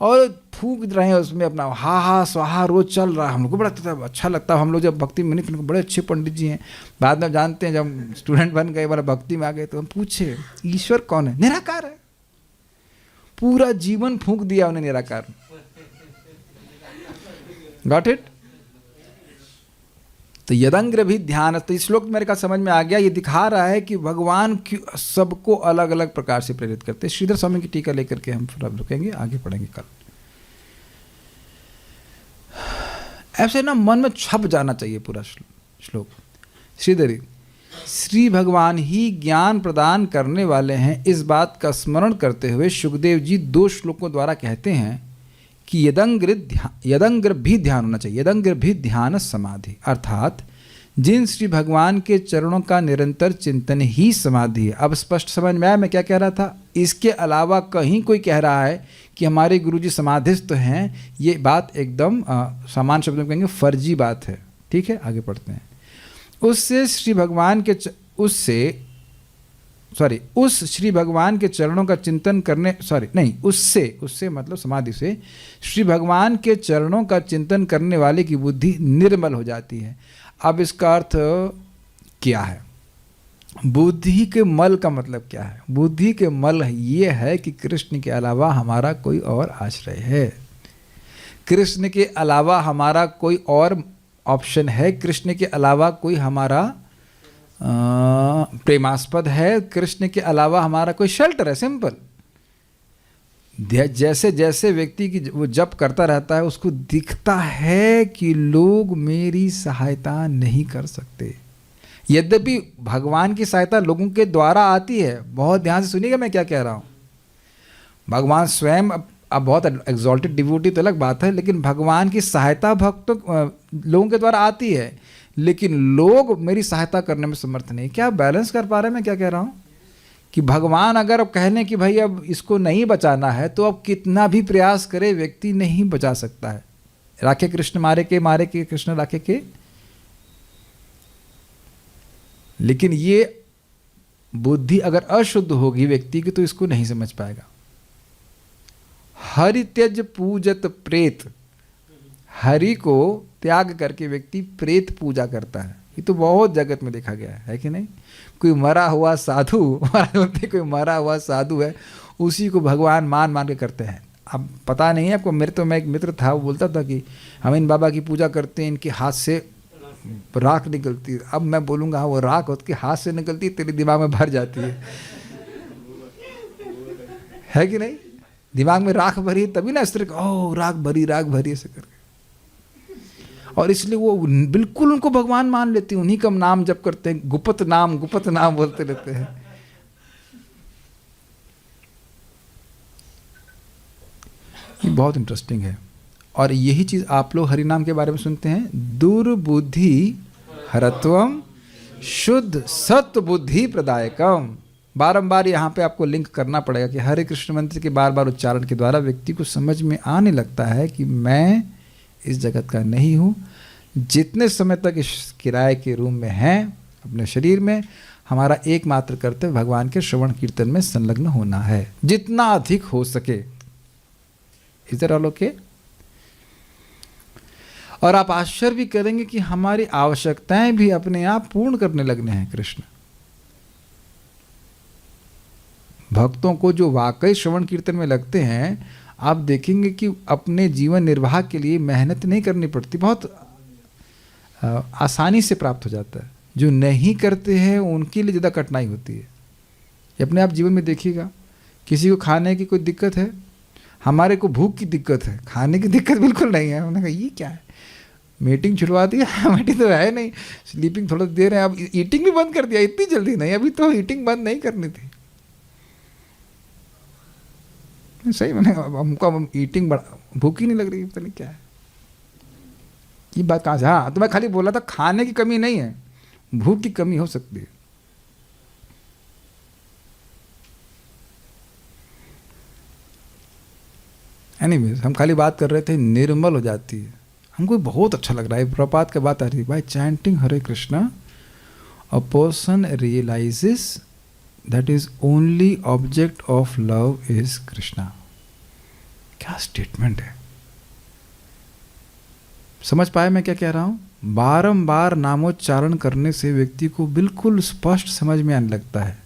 S1: और फूंक रहे हैं उसमें अपना हा हा स्वाहा रोज चल रहा है। हम लोग को बड़ा अच्छा लगता है। हम लोग जब भक्ति में नहीं, बड़े अच्छे पंडित जी हैं। बाद में जानते हैं जब स्टूडेंट बन गए, बड़ा भक्ति में आ गए, तो हम पूछे ईश्वर कौन है? निराकार है। पूरा जीवन फूंक दिया उन्हें निराकार। Got it? तो यदंग्र भी ध्यान, तो इस श्लोक मेरे का समझ में आ गया। ये दिखा रहा है कि भगवान सबको अलग अलग प्रकार से प्रेरित करते हैं। श्रीधर स्वामी की टीका लेकर के हम फिर अब रुकेंगे, आगे पढ़ेंगे कल। ऐसे ना मन में छप जाना चाहिए पूरा श्लोक। श्रीधरी, श्री भगवान ही ज्ञान प्रदान करने वाले हैं, इस बात का स्मरण करते हुए सुखदेव जी 2 श्लोकों द्वारा कहते हैं कि यदंग्र भी ध्यान होना चाहिए। यदंग्र भी ध्यान समाधि, अर्थात जिन श्री भगवान के चरणों का निरंतर चिंतन ही समाधि है। अब स्पष्ट समझ में आया मैं क्या कह रहा था? इसके अलावा कहीं कोई कह रहा है कि हमारे गुरुजी समाधिस्थ हैं, ये बात एकदम सामान्य शब्दों में कहेंगे फर्जी बात है। ठीक है, आगे पढ़ते हैं। उससे श्री भगवान के उस श्री भगवान के चरणों का चिंतन करने, उससे मतलब समाधि से श्री भगवान के चरणों का चिंतन करने वाले की बुद्धि निर्मल हो जाती है। अब इसका अर्थ क्या है? बुद्धि के मल का मतलब क्या है? बुद्धि के मल ये है कि कृष्ण के अलावा हमारा कोई और आश्रय है, कृष्ण के अलावा हमारा कोई और ऑप्शन है, कृष्ण के अलावा कोई हमारा प्रेमास्पद है, कृष्ण के अलावा हमारा कोई शेल्टर है। सिंपल। जैसे जैसे व्यक्ति की वो जप करता रहता है उसको दिखता है कि लोग मेरी सहायता नहीं कर सकते। यद्यपि भगवान की सहायता लोगों के द्वारा आती है। बहुत ध्यान से सुनिएगा मैं क्या कह रहा हूँ। भगवान स्वयं अब बहुत एग्जॉल्टेड डिवोटी तो अलग बात है, लेकिन भगवान की सहायता भक्तों लोगों के द्वारा आती है, लेकिन लोग मेरी सहायता करने में समर्थ नहीं। क्या बैलेंस कर पा रहे हैं मैं क्या कह रहा हूँ? कि भगवान अगर अब कहने कि भाई अब इसको नहीं बचाना है तो अब कितना भी प्रयास करे व्यक्ति नहीं बचा सकता है। राखे कृष्ण मारे के कृष्ण राखे के। लेकिन ये बुद्धि अगर अशुद्ध होगी व्यक्ति की तो इसको नहीं समझ पाएगा। हरि त्यज पूजत प्रेत, हरि को त्याग करके व्यक्ति प्रेत पूजा करता है। ये तो बहुत जगत में देखा गया है कि नहीं? कोई मरा हुआ साधु, कोई मरा हुआ साधु है, उसी को भगवान मान के करते हैं। अब पता नहीं है आपको, मेरे तो मैं एक मित्र था, वो बोलता था कि हम इन बाबा की पूजा करते हैं, इनके हाथ से राख निकलती है। अब मैं बोलूँगा हाँ वो राख उसके हाथ से निकलती है, तेरे दिमाग में भर जाती है कि नहीं? दिमाग में राख भरी तभी ना इस तरह ओह राख भरी ऐसे करके। और इसलिए वो बिल्कुल उनको भगवान मान लेते हैं, उन्हीं का नाम जप करते हैं, गुप्त नाम बोलते रहते हैं। ये बहुत इंटरेस्टिंग है। और यही चीज आप लोग हरि नाम के बारे में सुनते हैं, दुर्बुद्धि हरत्वम शुद्ध सत्व बुद्धि प्रदायकम। बारंबार यहाँ पे आपको लिंक करना पड़ेगा कि हरे कृष्ण मंत्र के बार बार उच्चारण के द्वारा व्यक्ति को समझ में आने लगता है कि मैं इस जगत का नहीं हूँ। जितने समय तक इस किराए के रूम में हैं अपने शरीर में, हमारा एकमात्र कर्तव्य भगवान के श्रवण कीर्तन में संलग्न होना है, जितना अधिक हो सके। इधर ऑल ओके? और आप आश्चर्य भी करेंगे कि हमारी आवश्यकताएं भी अपने आप पूर्ण करने लगने हैं कृष्ण। भक्तों को जो वाकई श्रवण कीर्तन में लगते हैं, आप देखेंगे कि अपने जीवन निर्वाह के लिए मेहनत नहीं करनी पड़ती, बहुत आसानी से प्राप्त हो जाता है। जो नहीं करते हैं उनके लिए ज़्यादा कठिनाई होती है। ये अपने आप जीवन में देखिएगा, किसी को खाने की कोई दिक्कत है, हमारे को भूख की दिक्कत है, खाने की दिक्कत बिल्कुल नहीं है। हमने कहा ये क्या है, मीटिंग छुड़वा दिया, मीटिंग तो है नहीं, स्लीपिंग थोड़ा देर है, अब ईटिंग भी बंद कर दिया, इतनी जल्दी नहीं, अभी तो ईटिंग बंद नहीं करनी थी। सही मैंने हमको अब ईटिंग भूख ही नहीं लग रही, पता नहीं क्या है ये बात कहाँ से। हाँ तो मैं खाली बोला था खाने की कमी नहीं है, भूख की कमी हो सकती है। एनीवेज हम खाली बात कर रहे थे, निर्मल हो जाती है। हमको बहुत अच्छा लग रहा है, प्रपात की बात आ रही है। By chanting Hare Krishna a person realizes that is only object of love is Krishna. क्या स्टेटमेंट है, समझ पाए मैं क्या कह रहा हूं? बारंबार नामोच्चारण करने से व्यक्ति को बिल्कुल स्पष्ट समझ में आने लगता है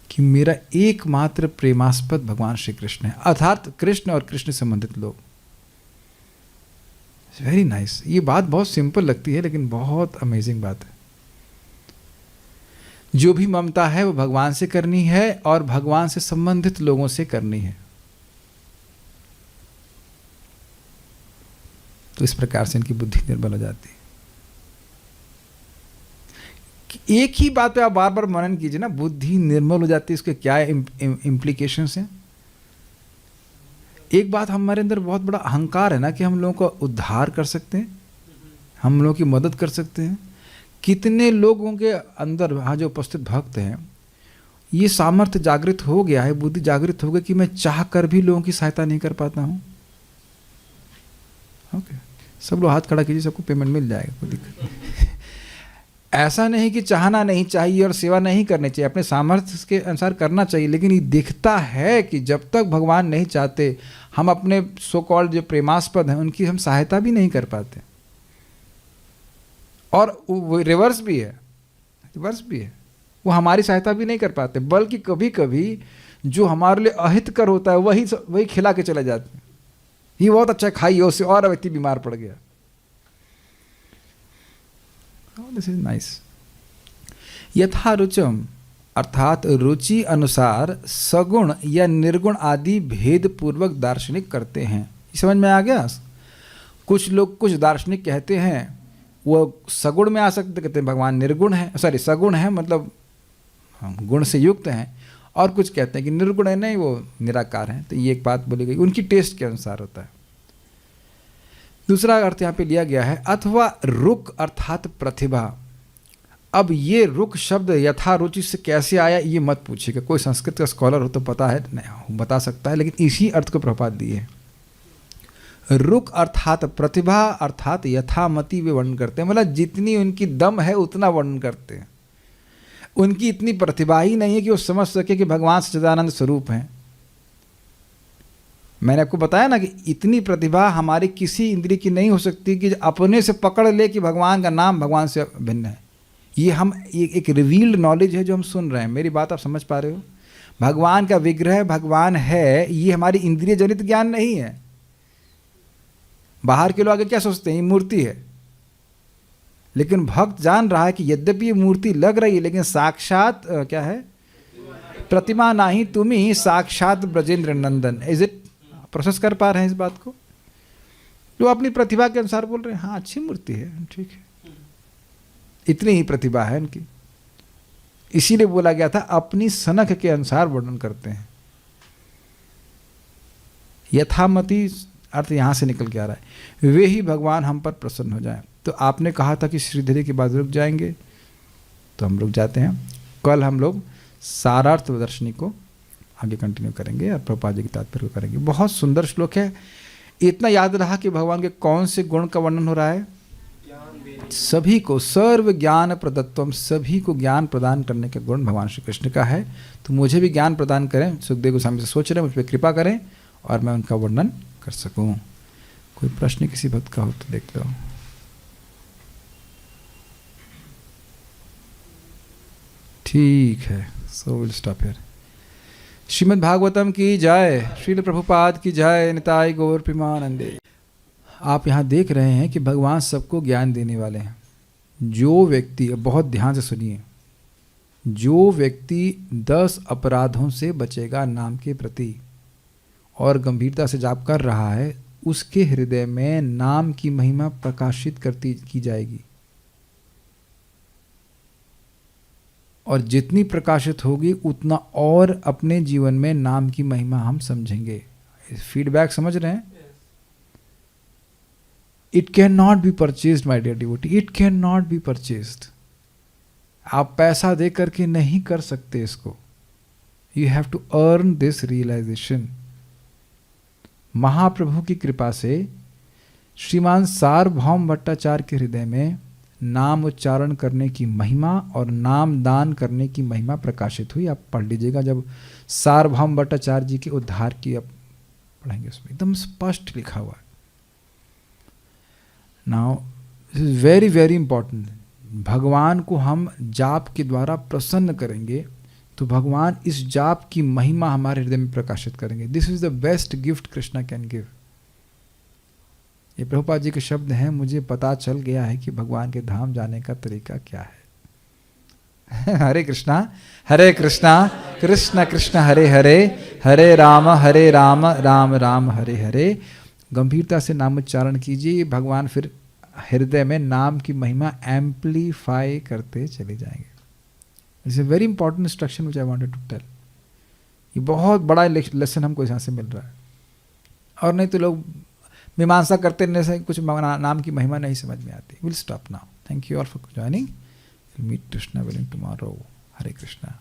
S1: कि मेरा एकमात्र प्रेमास्पद भगवान श्री कृष्ण है, अर्थात कृष्ण और कृष्ण संबंधित लोग। Very nice. ये बात बहुत सिंपल लगती है लेकिन बहुत अमेजिंग बात है। जो भी ममता है वो भगवान से करनी है और भगवान से संबंधित लोगों से करनी है। तो इस प्रकार से इनकी बुद्धि निर्बल हो जाती है। एक ही बात पे आप बार बार मनन कीजिए ना, बुद्धि निर्मल हो जाती है, इसके क्या इम्प्लीकेशंस हैं। एक बात हमारे अंदर बहुत बड़ा अहंकार है ना कि हम लोगों को उद्धार कर सकते हैं, हम लोगों की मदद कर सकते हैं। कितने लोगों के अंदर वहाँ जो उपस्थित भक्त हैं, ये सामर्थ्य जागृत हो गया है, बुद्धि जागृत हो गई कि मैं चाह कर भी लोगों की सहायता नहीं कर पाता हूँ। ओके, सब लोग हाथ खड़ा कीजिए, सबको पेमेंट मिल जाएगा, कोई दिक्कत नहीं। ऐसा नहीं कि चाहना नहीं चाहिए और सेवा नहीं करनी चाहिए, अपने सामर्थ्य के अनुसार करना चाहिए, लेकिन ये दिखता है कि जब तक भगवान नहीं चाहते हम अपने सो कॉल्ड जो प्रेमास्पद हैं उनकी हम सहायता भी नहीं कर पाते। और वो रिवर्स भी है, वो हमारी सहायता भी नहीं कर पाते, बल्कि कभी कभी जो हमारे लिए अहितकर होता है वही खिला के चले जाते हैं। ये बहुत अच्छा खाइए, उससे और व्यक्ति बीमार पड़ गया। This is nice. यथा रुचम अर्थात रुचि अनुसार सगुण या निर्गुण आदि भेद पूर्वक दार्शनिक करते हैं। समझ में आ गया? कुछ लोग, कुछ दार्शनिक कहते हैं वो सगुण में आ सकते, कहते हैं भगवान निर्गुण है, सगुण है मतलब गुण से युक्त हैं, और कुछ कहते हैं कि निर्गुण है, नहीं वो निराकार है। तो ये एक बात बोली गई, उनकी टेस्ट के अनुसार होता है। दूसरा अर्थ यहाँ पे लिया गया है अथवा रुक अर्थात प्रतिभा। अब ये रुक शब्द यथा रुचि से कैसे आया ये मत पूछिएगा, कोई संस्कृत का स्कॉलर हो तो पता है, नहीं बता सकता है, लेकिन इसी अर्थ को प्रभात दिए। रुक अर्थात प्रतिभा अर्थात यथामति वे वर्णन करते हैं, मतलब जितनी उनकी दम है उतना वर्णन करते हैं। उनकी इतनी प्रतिभा ही नहीं है कि वो समझ सके कि भगवान सच्चिदानंद स्वरूप हैं। मैंने आपको बताया ना कि इतनी प्रतिभा हमारी किसी इंद्रिय की नहीं हो सकती कि अपने से पकड़ ले कि भगवान का नाम भगवान से भिन्न है। ये हम एक रिवील्ड नॉलेज है जो हम सुन रहे हैं। मेरी बात आप समझ पा रहे हो? भगवान का विग्रह भगवान है, ये हमारी इंद्रिय जनित ज्ञान नहीं है। बाहर के लोग आगे क्या सोचते हैं, ये मूर्ति है, लेकिन भक्त जान रहा है कि यद्यपि ये मूर्ति लग रही है लेकिन साक्षात क्या है, प्रतिमा नहीं तुम्ही साक्षात Brajendra Nandan. Is it? Process कर पा रहे हैं इस बात को? जो अपनी प्रतिभा के अनुसार बोल रहे हैं, हाँ अच्छी मूर्ति है, ठीक है, इतनी ही प्रतिभा है इनकी। इसीलिए बोला गया था अपनी सनक के अनुसार वर्णन करते हैं। यथामति अर्थ यहाँ से निकल के आ रहा है, वे ही भगवान हम पर प्रसन्न हो जाएं। तो आपने कहा था कि श्रीधरी के बाद रुक जाएंगे, तो हम रुक जाते हैं। कल हम लोग सारार्थ प्रदर्शनी को आगे कंटिन्यू करेंगे और प्रभुपाद जी की तात्पर्य को करेंगे। बहुत सुंदर श्लोक है। इतना याद रहा कि भगवान के कौन से गुण का वर्णन हो रहा है? सभी को सर्व ज्ञान प्रदत्वम, सभी को ज्ञान प्रदान करने का गुण भगवान श्री कृष्ण का है। तो मुझे भी ज्ञान प्रदान करें, सुखदेव गोस्वामी से सोच रहे हैं, मुझ पर कृपा करें और मैं उनका वर्णन कर सकूं। कोई प्रश्न किसी भक्त का हो तो देख लो। ठीक है, so will stop here. Shrimad Bhagavatam की जय, श्रील प्रभुपाद की जय, निताई गौर प्रेमानंदे। आप यहाँ देख रहे हैं कि भगवान सबको ज्ञान देने वाले हैं। जो व्यक्ति, बहुत ध्यान से सुनिए, जो व्यक्ति 10 अपराधों से बचेगा नाम के प्रति और गंभीरता से जाप कर रहा है, उसके हृदय में नाम की महिमा प्रकाशित की जाएगी। और जितनी प्रकाशित होगी उतना और अपने जीवन में नाम की महिमा हम समझेंगे। फीडबैक समझ रहे हैं? It can not be purchased my dear devotee, it can not be purchased. आप पैसा दे करके नहीं कर सकते इसको। You have to earn this realisation. Mahaprabhu की कृपा से श्रीमान सार्वभौम भट्टाचार्य के हृदय में नाम उच्चारण करने की महिमा और नाम दान करने की महिमा प्रकाशित हुई। आप पढ़ लीजिएगा, जब सार्वभौम भट्टाचार्य जी के उद्धार की आप पढ़ेंगे, उसमें एकदम स्पष्ट लिखा हुआ है। Now this is very very important. भगवान को हम जाप के द्वारा प्रसन्न करेंगे तो भगवान इस जाप की महिमा हमारे हृदय में प्रकाशित करेंगे। This is the best gift Krishna can give. ये प्रभुपाद जी के शब्द हैं, मुझे पता चल गया है कि भगवान के धाम जाने का तरीका क्या है। हरे कृष्णा कृष्ण कृष्ण हरे हरे, हरे राम राम राम हरे हरे। गंभीरता से नाम उच्चारण कीजिए, भगवान फिर हृदय में नाम की महिमा एम्पलीफाई करते चले जाएंगे। It's a very important instruction which I wanted to tell. ये बहुत बड़ा लेसन हमको यहाँ से मिल रहा है। और नहीं तो लोग मीमांसा करते रहने से कुछ नाम की महिमा नहीं समझ में आती। Will stop now. Thank you all for joining. Meet Krishna willing tomorrow. Hare Krishna.